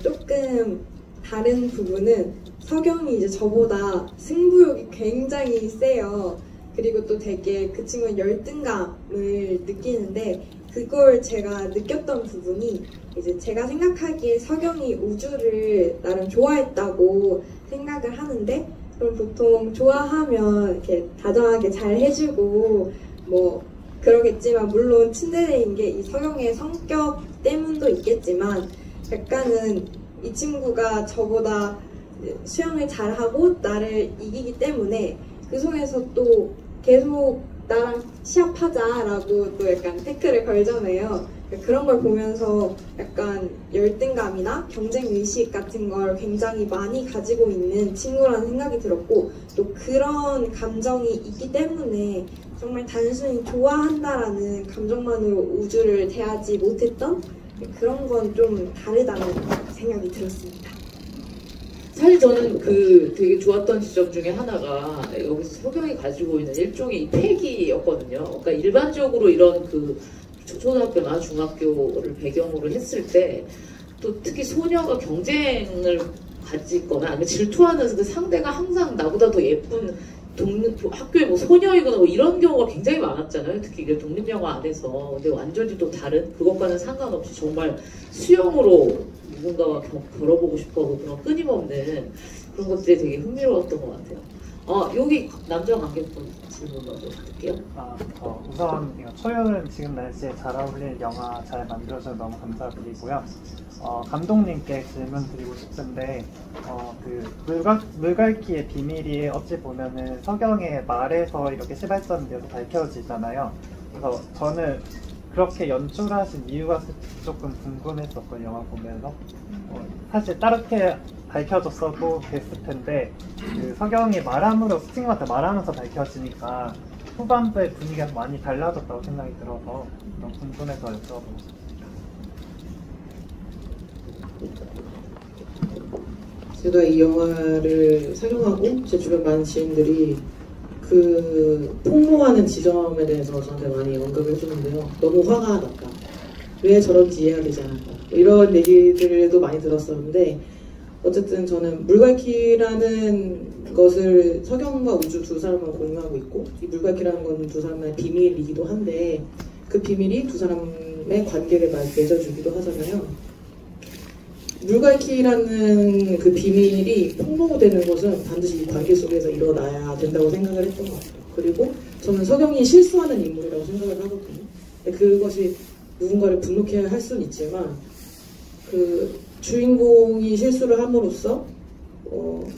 조금 다른 부분은 석영이 이제 저보다 승부욕이 굉장히 세요. 그리고 또 되게 그 친구는 열등감을 느끼는데 그걸 제가 느꼈던 부분이 이제 제가 생각하기에 석영이 우주를 나름 좋아했다고 생각을 하는데 그럼 보통 좋아하면 이렇게 다정하게 잘 해주고 뭐 그러겠지만 물론 츤데레인 게 이 석영의 성격 때문도 있겠지만 약간은 이 친구가 저보다 수영을 잘하고 나를 이기기 때문에 그 속에서 또 계속 나랑 시합하자라고 또 약간 태클을 걸잖아요. 그런 걸 보면서 약간 열등감이나 경쟁의식 같은 걸 굉장히 많이 가지고 있는 친구라는 생각이 들었고 또 그런 감정이 있기 때문에 정말 단순히 좋아한다라는 감정만으로 우주를 대하지 못했던 그런 건 좀 다르다는 생각이 들었습니다. 사실 저는 되게 좋았던 지점 중에 하나가 여기서 석영이 가지고 있는 일종의 패기였거든요. 그러니까 일반적으로 이런 초등학교나 중학교를 배경으로 했을 때 또 특히 소녀가 경쟁을 가지거나 아니면 질투하는 그 상대가 항상 나보다 더 예쁜 학교의 뭐 소녀이거나 뭐 이런 경우가 굉장히 많았잖아요. 특히 이게 독립영화 안에서. 근데 완전히 또 다른 그것과는 상관없이 정말 수영으로 누군가와 걸어보고 싶어하고 그런 끊임없는 그런 것들이 되게 흥미로웠던 것 같아요. 여기 남자 관객분 질문 먼저 드릴게요. 우선 초연은 지금 날씨에 잘 어울리는 영화 잘 만들어줘서 너무 감사드리고요. 감독님께 질문 드리고 싶은데 물갈퀴의 비밀이 어찌 보면은 석영의 말에서 이렇게 시발점되어서 밝혀지잖아요. 그래서 저는 그렇게 연출하신 이유가 조금 궁금했었고 영화 보면서 사실 다르게 밝혀졌어도 됐을 텐데 석영이 말함으로 스팅한테 말하면서 밝혀지니까 후반부의 분위기가 많이 달라졌다고 생각이 들어서 너무 궁금해서 여쭤보고 싶습니다. 제가 이 영화를 상영하고 제 주변 많은 지인들이 폭로하는 지점에 대해서 저한테 많이 언급을 해주는데요. 너무 화가 났다. 왜 저런지 이해가 되지 않았다. 이런 얘기들도 많이 들었었는데 어쨌든 저는 물갈퀴라는 것을 석영과 우주 두 사람은 공유하고 있고 이 물갈퀴라는 건 두 사람의 비밀이기도 한데 그 비밀이 두 사람의 관계를 맺어주기도 하잖아요. 물갈퀴라는 그 비밀이 폭로되는 것은 반드시 이 관계 속에서 일어나야 된다고 생각을 했던 것 같아요. 그리고 저는 석영이 실수하는 인물이라고 생각을 하거든요. 그것이 누군가를 분노케 할 수는 있지만 주인공이 실수를 함으로써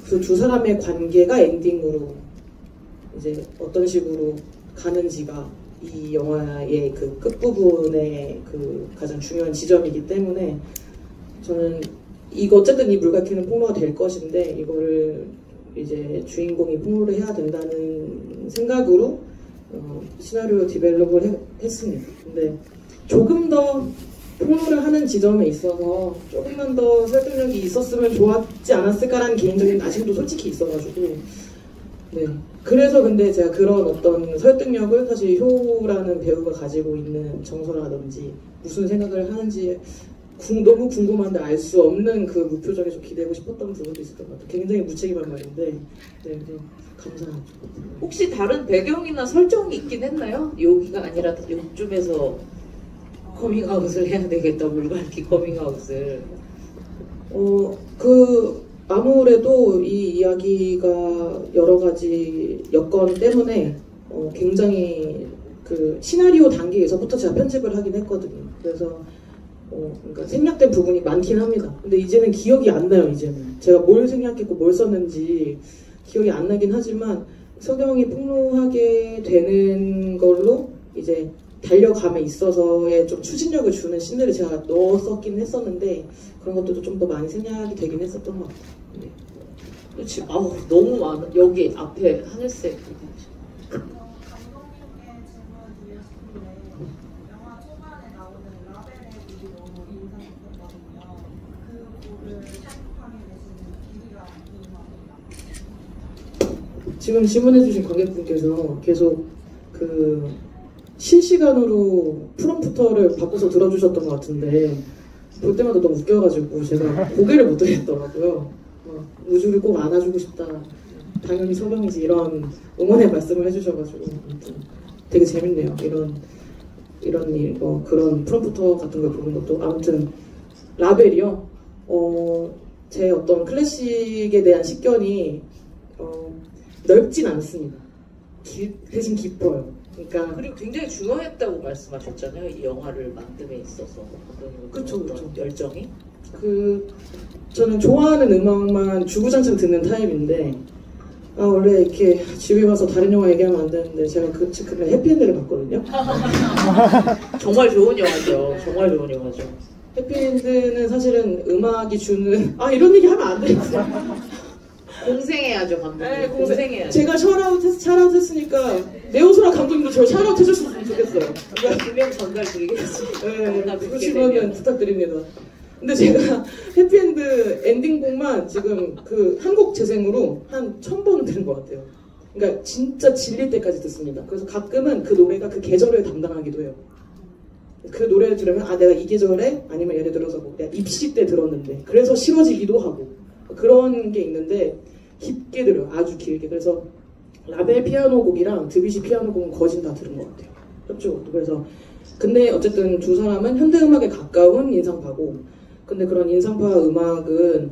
그 두 사람의 관계가 엔딩으로 이제 어떤 식으로 가는지가 이 영화의 그 끝부분의 그 가장 중요한 지점이기 때문에 저는 이거 어쨌든 이 물갈퀴는 폭로가 될 것인데 이거를 이제 주인공이 폭로를 해야 된다는 생각으로 시나리오 디벨롭을 했습니다. 근데 조금 더 폭로를 하는 지점에 있어서 조금만 더 설득력이 있었으면 좋았지 않았을까라는 개인적인 아쉬움도 솔직히 있어가지고 네. 그래서 근데 제가 그런 어떤 설득력을 사실 효라는 배우가 가지고 있는 정서라든지 무슨 생각을 하는지 너무 궁금한데 알 수 없는 그 무표정에 좀 기대고 싶었던 부분도 있었던 것 같아요. 굉장히 무책임한 말인데 네, 감사하죠. 혹시 다른 배경이나 설정이 있긴 했나요? 여기가 아니라 요쯤에서 커밍아웃을 해야 되겠다, 물갈퀴 커밍아웃을. 아무래도 이 이야기가 여러 가지 여건 때문에 굉장히 그 시나리오 단계에서부터 제가 편집을 하긴 했거든요. 그래서 그러니까 생략된 부분이 많긴 합니다. 근데 이제는 기억이 안 나요. 이제는 제가 뭘 생략했고 뭘 썼는지 기억이 안 나긴 하지만 서경이 폭로하게 되는 걸로 이제 달려감에 있어서의 좀 추진력을 주는 씬들을 제가 넣었었긴 했었는데 그런 것들도 좀 더 많이 생략이 되긴 했었던 것 같아요. 네. 그렇지. 아우 너무 많아. 여기 앞에 하늘색. 감독님께 질문을 드리고 싶은데 영화 초반에 나오는 라벨의 곡이 너무 인상 깊었거든요. 그 곡을 편곡하게 되신 계기가 궁금합니다. 지금 질문해주신 관객분께서 계속 그 실시간으로 프롬프터를 바꿔서 들어주셨던 것 같은데 볼 때마다 너무 웃겨가지고 제가 고개를 못 들겠더라고요. 우주를 꼭 안아주고 싶다. 당연히 서경이지 이런 응원의 말씀을 해주셔가지고 아무튼 되게 재밌네요. 이런 일, 그런 프롬프터 같은 걸 보는 것도 아무튼 라벨이요. 제 어떤 클래식에 대한 식견이 넓진 않습니다. 대신 깊어요. 그러니까 그리고 굉장히 중요했다고 말씀하셨잖아요. 이 영화를 만듦에 있어서. 그쵸. 열정이. 저는 좋아하는 음악만 주구장창 듣는 타입인데 원래 이렇게 집에 가서 다른 영화 얘기하면 안 되는데 제가 그날 해피엔드를 봤거든요. 정말 좋은 영화죠. 정말 좋은 영화죠. 해피엔드는 사실은 음악이 주는 이런 얘기 하면 안 되겠어요. 공생해야죠, 감독님. 네, 공생해야죠. 제가 샤라웃 했으니까 네오소라 감독님도 저를 샤라웃 해줬으면 좋겠어요. 분명 전달 드리겠습니다. 네, 그러시면 부탁드립니다. 근데 제가 해피엔드 엔딩곡만 지금 그 한국 재생으로 한 1000번 들은 것 같아요. 그러니까 진짜 질릴 때까지 듣습니다. 그래서 가끔은 그 노래가 그 계절을 담당하기도 해요. 그 노래를 들으면 내가 이 계절에 아니면 예를 들어서 내가 입시 때 들었는데 그래서 싫어지기도 하고 그런 게 있는데 깊게 들어요. 아주 길게. 그래서 라벨 피아노 곡이랑 드뷔시 피아노 곡은 거진 다 들은 것 같아요. 협주곡도. 그래서 근데 어쨌든 두 사람은 현대음악에 가까운 인상파고 근데 그런 인상파 음악은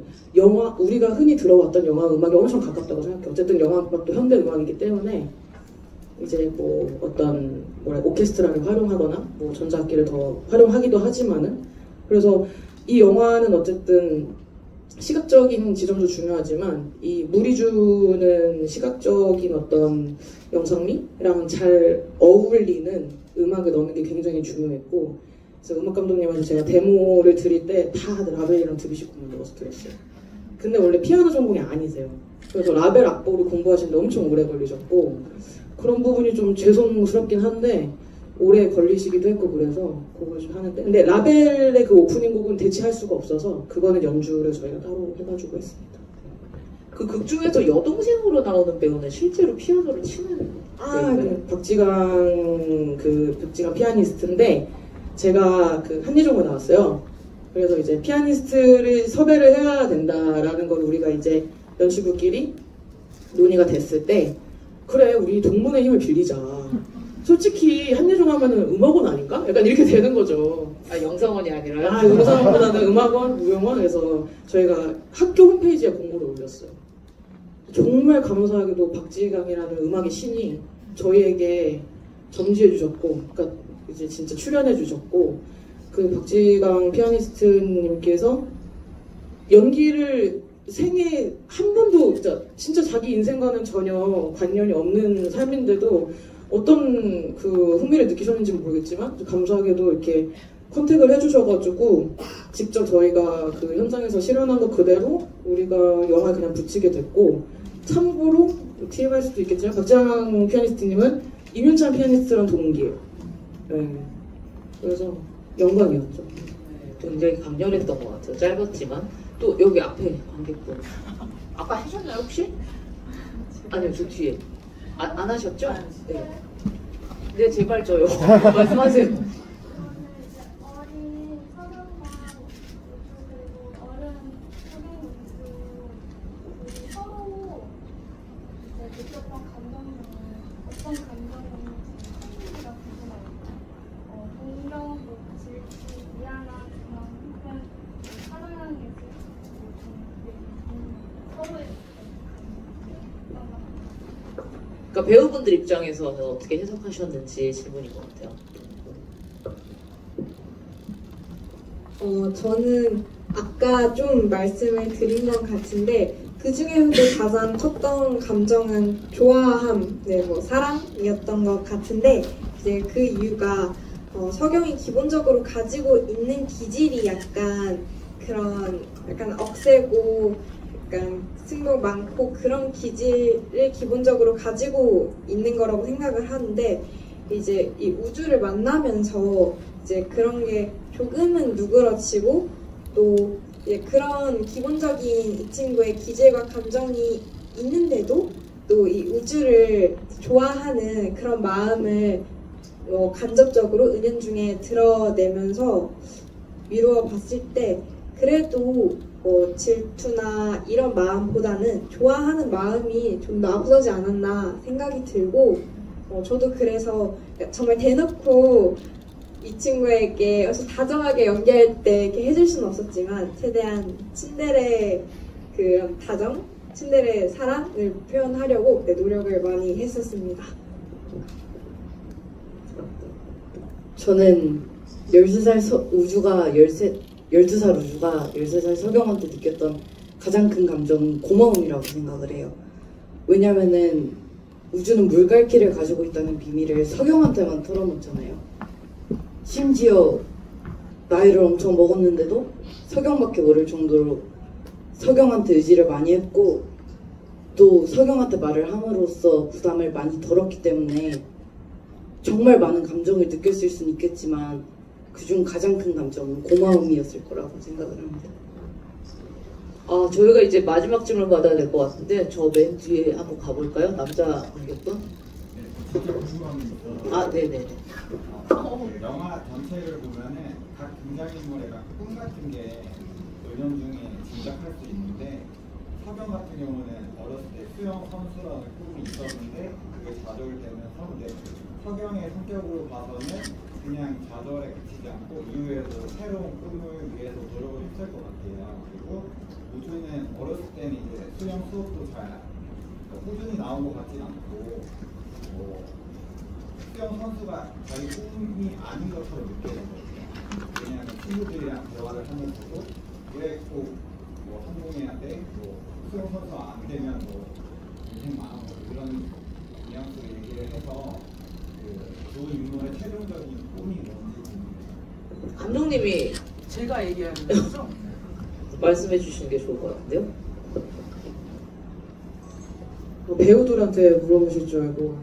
우리가 흔히 들어왔던 영화 음악에 엄청 가깝다고 생각해요. 어쨌든 영화 음악도 현대 음악이기 때문에 이제 어떤 오케스트라를 활용하거나 전자악기를 더 활용하기도 하지만은 그래서 이 영화는 어쨌든 시각적인 지점도 중요하지만 이 물이 주는 시각적인 어떤 영상미랑 잘 어울리는 음악을 넣는 게 굉장히 중요했고 그래서 음악 감독님한테 제가 데모를 드릴 때 다 라벨이랑 드뷔시 곡만 넣어서 드렸어요. 근데 원래 피아노 전공이 아니세요. 그래서 라벨 악보를 공부하시는데 엄청 오래 걸리셨고 그런 부분이 좀 죄송스럽긴 한데 오래 걸리시기도 했고 그래서 그걸 좀 하는데 근데 라벨의 그 오프닝 곡은 대체할 수가 없어서 그거는 연주를 저희가 따로 해가지고 했습니다. 그 극 중에서 여동생으로 나오는 배우는 실제로 피아노를 치는 네, 박지강 피아니스트인데 제가 그 한예종을 나왔어요. 그래서 이제 피아니스트를 섭외를 해야 된다라는 걸 우리가 이제 연출부끼리 논의가 됐을 때 그래 우리 동문의 힘을 빌리자. 솔직히 한예종 하면은 음악원 아닌가? 약간 이렇게 되는 거죠. 영상원이 아니라요? 영상원보다는 음악원, 무용원에서 저희가 학교 홈페이지에 공고를 올렸어요. 정말 감사하게도 박지강이라는 음악의 신이 저희에게 점지해 주셨고, 그러니까 이제 진짜 출연해 주셨고, 그 박지강 피아니스트님께서 연기를 생애 한 번도 진짜 자기 인생과는 전혀 관련이 없는 삶인데도 어떤 그 흥미를 느끼셨는지는 모르겠지만 감사하게도 이렇게 컨택을 해주셔가지고 직접 저희가 그 현장에서 실현한 거 그대로 우리가 영화에 그냥 붙이게 됐고, 참고로 TMI일 수도 있겠지만 박재영 피아니스트님은 임윤찬 피아니스트랑 동기예요. 네. 그래서 영광이었죠. 굉장히 강렬했던 것 같아요. 짧았지만. 또 여기 앞에 관객분. 아까 하셨나요 혹시? 아니요, 저 뒤에. 안 하셨죠? 네. 네, 제발 저요. 말씀하세요. 어린 서경과 그리고 어른 서경분들 서로 느꼈던 감정을 어떤 감정이었는지 생각이 궁금합니다. 동경, 질투, 미안함, 그런 사랑하는 게 서로의 그러니까 배우분들 입장에서는 어떻게 해석하셨는지 질문인 것 같아요. 저는 아까 좀 말씀을 드린 것 같은데 그 중에서도 가장 컸던 감정은 좋아함, 네, 뭐 사랑이었던 것 같은데 이제 그 이유가 서경이 기본적으로 가지고 있는 기질이 약간 그런 약간 억세고 약간 승복 많고 그런 기질을 기본적으로 가지고 있는 거라고 생각을 하는데 이제 이 우주를 만나면서 이제 그런 게 조금은 누그러지고 또 이제 그런 기본적인 이 친구의 기질과 감정이 있는데도 또 이 우주를 좋아하는 그런 마음을 간접적으로 은연중에 드러내면서 미루어 봤을 때 그래도 질투나 이런 마음보다는 좋아하는 마음이 좀 더 앞서지 않았나 생각이 들고 저도 그래서 정말 대놓고 이 친구에게 다정하게 연기할 때 이렇게 해줄 수는 없었지만 최대한 친데레 그런 다정, 친데레 사랑을 표현하려고 노력을 많이 했었습니다. 저는 12살 우주가 12살 우주가 13살 서경한테 느꼈던 가장 큰 감정은 고마움이라고 생각을 해요. 왜냐면은 우주는 물갈퀴를 가지고 있다는 비밀을 서경한테만 털어놓잖아요. 심지어 나이를 엄청 먹었는데도 서경밖에 모를 정도로 서경한테 의지를 많이 했고 또 서경한테 말을 함으로써 부담을 많이 덜었기 때문에 정말 많은 감정을 느꼈을 수는 있겠지만 그중 가장 큰 감정은 고마움이었을 거라고 생각을 합니다. 저희가 이제 마지막 질문 받아야 될 것 같은데 저 맨 뒤에 한번 가볼까요? 남자 관객분? 네네. 영화 전체를 보면은 각 등장인물의 각 꿈 같은 게 은연중에 짐작할 수 있는데 서경 같은 경우는 어렸을 때 수영 선수라는 꿈이 있었는데 그게 좌절되면서 서경의 성격으로 봐서는 그냥 좌절에 그치지 않고 이후에도 새로운 꿈을 위해서 노력을 했을 것 같아요. 그리고 우주는 어렸을 때는 이제 수영 수업도 잘 꾸준히 나온 것 같진 않고 수영 선수가 자기 꿈이 아닌 것처럼 느껴진 거예요. 왜냐하면 친구들이랑 대화를 하면서도 왜 꼭 성공해야 돼? 수영 선수가 안 되면 인생 망한 거 이런 뉘앙스로 얘기를 해서 두 인물의 최종적인 꿈이 뭔지 감독님이 제가 얘기하는 거죠? 말씀해 주시는 게 좋을 것 같은데요? 배우들한테 물어보실 줄 알고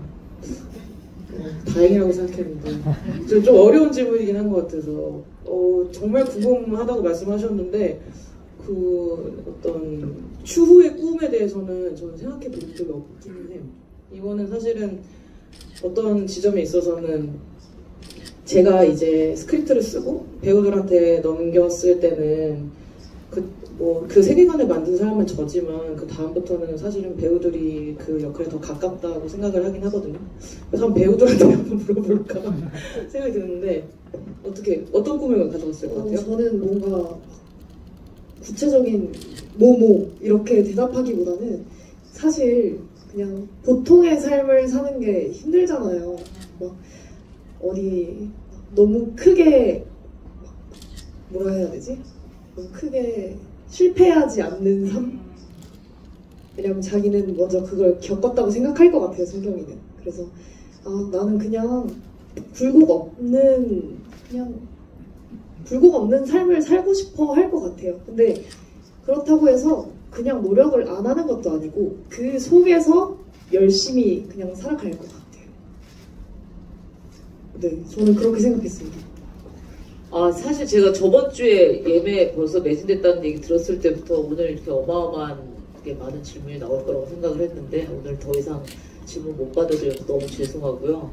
다행이라고 생각했는데 좀 어려운 질문이긴 한 것 같아서 정말 궁금하다고 말씀하셨는데 그 어떤 추후의 꿈에 대해서는 저는 생각해 본 적이 없기는 해요. 이거는 사실은 어떤 지점에 있어서는 제가 이제 스크립트를 쓰고 배우들한테 넘겼을 때는 그 세계관을 만든 사람은 저지만 그 다음부터는 사실은 배우들이 그 역할에 더 가깝다고 생각을 하긴 하거든요. 그래서 한번 배우들한테 한번 물어볼까 생각이 드는데 어떤 꿈을 가져왔을 것 같아요? 저는 뭔가 구체적인 뭐뭐 이렇게 대답하기보다는 사실 그냥 보통의 삶을 사는 게 힘들잖아요. 막 어디 너무 크게 뭐라 해야 되지? 너무 크게 실패하지 않는 삶? 왜냐면 자기는 먼저 그걸 겪었다고 생각할 것 같아요, 성경이는. 그래서 나는 그냥 굴곡 없는 삶을 살고 싶어 할 것 같아요. 근데 그렇다고 해서 그냥 노력을 안 하는 것도 아니고 그 속에서 열심히 그냥 살아갈 것 같아요. 네, 저는 그렇게 생각했습니다. 사실 제가 저번 주에 예매 벌써 매진됐다는 얘기 들었을 때부터 오늘 이렇게 어마어마하게 많은 질문이 나올 거라고 생각을 했는데 오늘 더 이상 질문 못 받아드려서 너무 죄송하고요.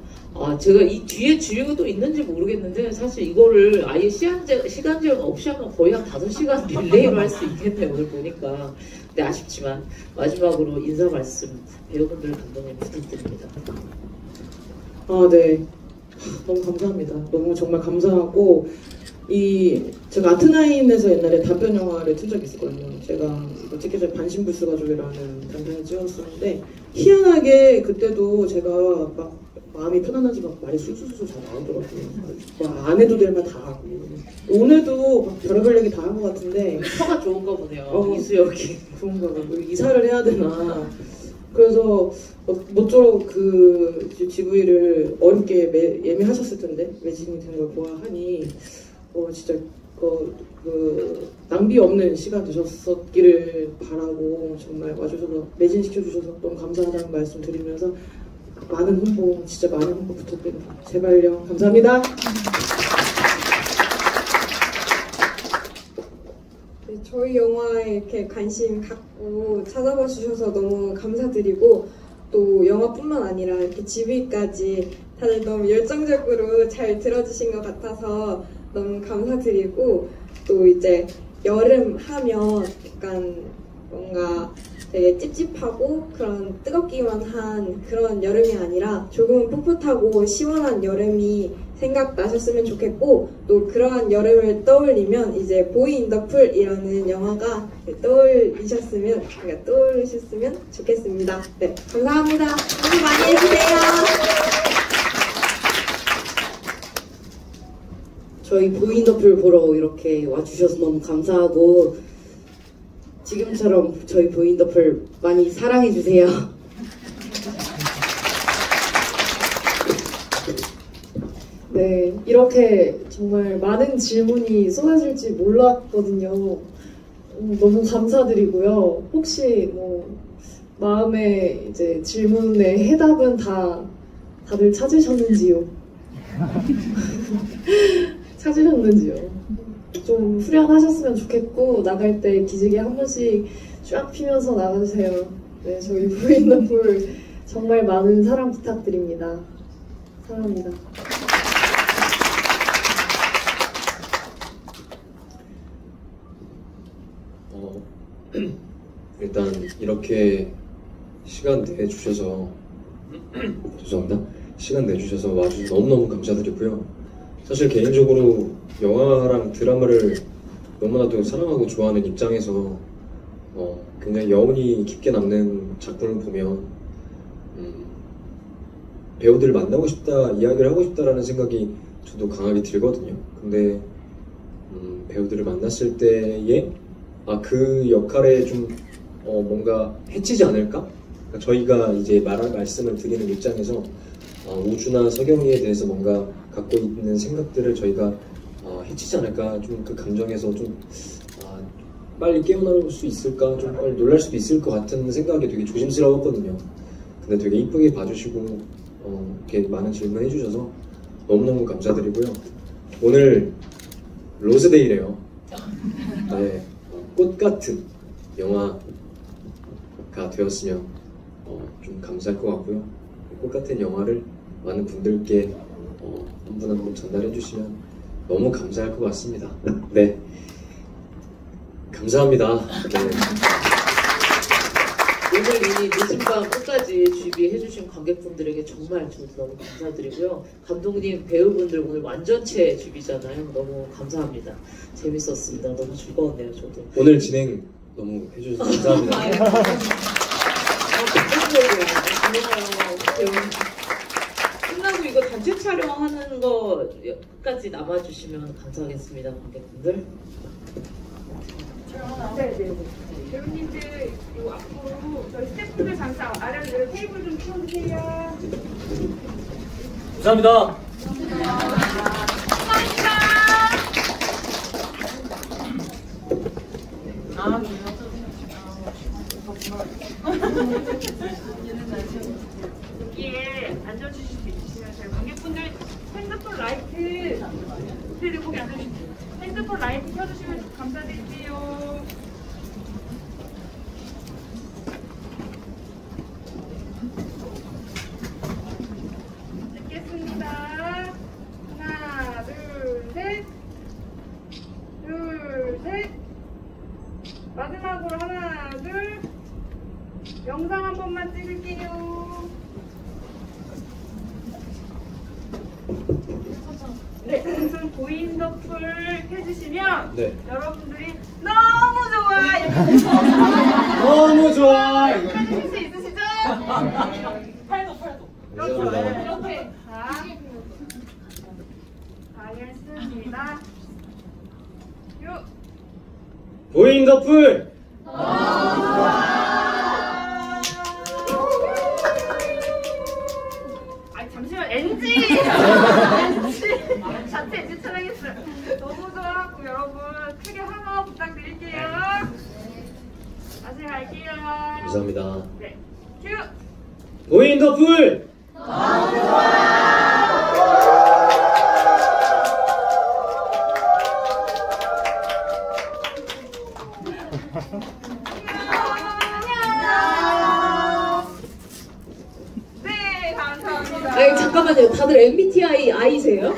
제가 이 뒤에 주의가 또 있는지 모르겠는데 사실 이거를 아예 시간 제한 없이 하면 거의 한 5시간 릴레이로 할 수 있겠네요. 오늘 보니까. 근데 아쉽지만 마지막으로 인사 말씀 배우분들 감독님 부탁드립니다. 네. 너무 감사합니다. 너무 정말 감사하고 제가 아트나인에서 옛날에 단편 영화를 튼 적이 있었거든요. 제가 이거 찍기 전에 반신불수 가족이라는 단편을 찍었었는데 희한하게 그때도 제가 막 마음이 편안하지 막 말이 술술술 잘 나오더라고요. 안 해도 될 말 다 하고 오늘도 막 별의별 얘기 다 한 것 같은데 혀가 좋은가 보네요. 이수혁이. 그런가 봐. 이사를 해야 되나. 그래서 모쪼록 그 GV를 어렵게 예매하셨을 텐데 매진이 된 걸 보아하니 진짜 낭비 없는 시간 되셨기를 바라고 정말 와주셔서 매진시켜주셔서 너무 감사하다는 말씀 드리면서 많은 홍보, 진짜 많은 홍보 부탁드립니다. 제발요. 감사합니다. 네, 저희 영화에 이렇게 관심 갖고 찾아봐 주셔서 너무 감사드리고 또 영화뿐만 아니라 이렇게 GV까지 다들 너무 열정적으로 잘 들어주신 것 같아서 너무 감사드리고 또 이제 여름 하면 약간 뭔가 되게 찝찝하고 그런 뜨겁기만 한 그런 여름이 아니라 조금은 풋풋하고 시원한 여름이 생각나셨으면 좋겠고 또 그러한 여름을 떠올리면 이제 보이 인 더 풀이라는 영화가 떠오르셨으면 좋겠습니다. 네, 감사합니다. 너무 많이 해주세요. 저희 보이 인 더 풀 보러 이렇게 와주셔서 너무 감사하고 지금처럼 저희 보이 인 더 풀 많이 사랑해주세요. 네, 이렇게 정말 많은 질문이 쏟아질지 몰랐거든요. 너무 감사드리고요. 혹시 마음에 이제 질문의 해답은 다들 찾으셨는지요? 찾으셨는지요? 좀 후련하셨으면 좋겠고 나갈 때 기지개 한 번씩 쫙 피면서 나가주세요. 네, 저희 보이 인 더 풀 정말 많은 사랑 부탁드립니다. 사랑합니다. 일단 이렇게 시간 내주셔서 죄송합니다. 시간 내주셔서 와주셔서 너무너무 감사드리고요. 사실 개인적으로 영화랑 드라마를 너무나도 사랑하고 좋아하는 입장에서 굉장히 여운이 깊게 남는 작품을 보면 배우들을 만나고 싶다, 이야기를 하고 싶다라는 생각이 저도 강하게 들거든요. 근데 배우들을 만났을 때에 그 역할에 좀 뭔가 해치지 않을까? 그러니까 저희가 이제 말씀을 드리는 입장에서 우주나 서경이에 대해서 뭔가 갖고 있는 생각들을 저희가 해치지 않을까? 좀 그 감정에서 좀 빨리 깨어날 수 있을까? 좀 빨리 놀랄 수도 있을 것 같은 생각이 되게 조심스러웠거든요. 근데 되게 이쁘게 봐주시고 이렇게 많은 질문 해주셔서 너무너무 감사드리고요. 오늘 로즈데이래요. 네, 꽃같은 영화가 되었으면 좀 감사할 것 같고요. 꽃같은 영화를 많은 분들께 한 분 한 분 전달해 주시면 너무 감사할 것 같습니다. 네, 감사합니다. 네. 오늘 이 늦은 밤 끝까지 준비해주신 관객분들에게 정말 저도 너무 감사드리고요. 감독님, 배우분들 오늘 완전체 준비잖아요. 너무 감사합니다. 재밌었습니다. 너무 즐거웠네요, 저도. 오늘 진행 너무 해주셔서 감사합니다. 끝나고 이거 단체 촬영하는 거 끝까지 남아주시면 감사하겠습니다, 관객분들. 네. 배우님들 요 앞으로 저희 스태프분들 잠시 아래로 테이블 좀 치워주세요. 감사합니다. 여기에 앉아주실 수 있으시면 저희 관객분들 핸드폰 라이트 거기 앉아주세요. 핸드폰 라이트 켜주시면 감사드릴게요. 찍겠습니다. 하나, 둘, 셋. 둘, 셋. 마지막으로 하나, 둘. 영상 한 번만 찍을게요. 네, 우선 보인 덕풀 해주시면 네. 여러분들이 너무 좋아 너무 좋아 해주실 수 있으시죠? 팔도 그렇죠. 감사합니다. 이렇게 자 알겠습니다. 보인 덕풀 잠시만 NG 자체 NG 촬영했어요. 너무 좋았고 여러분 크게 환호 부탁드릴게요. 다시 갈게요. 감사합니다. 네, 큐. 보인 덕풀 네, 감사합니다. 아니 잠깐만요. 다들 MBTI I세요?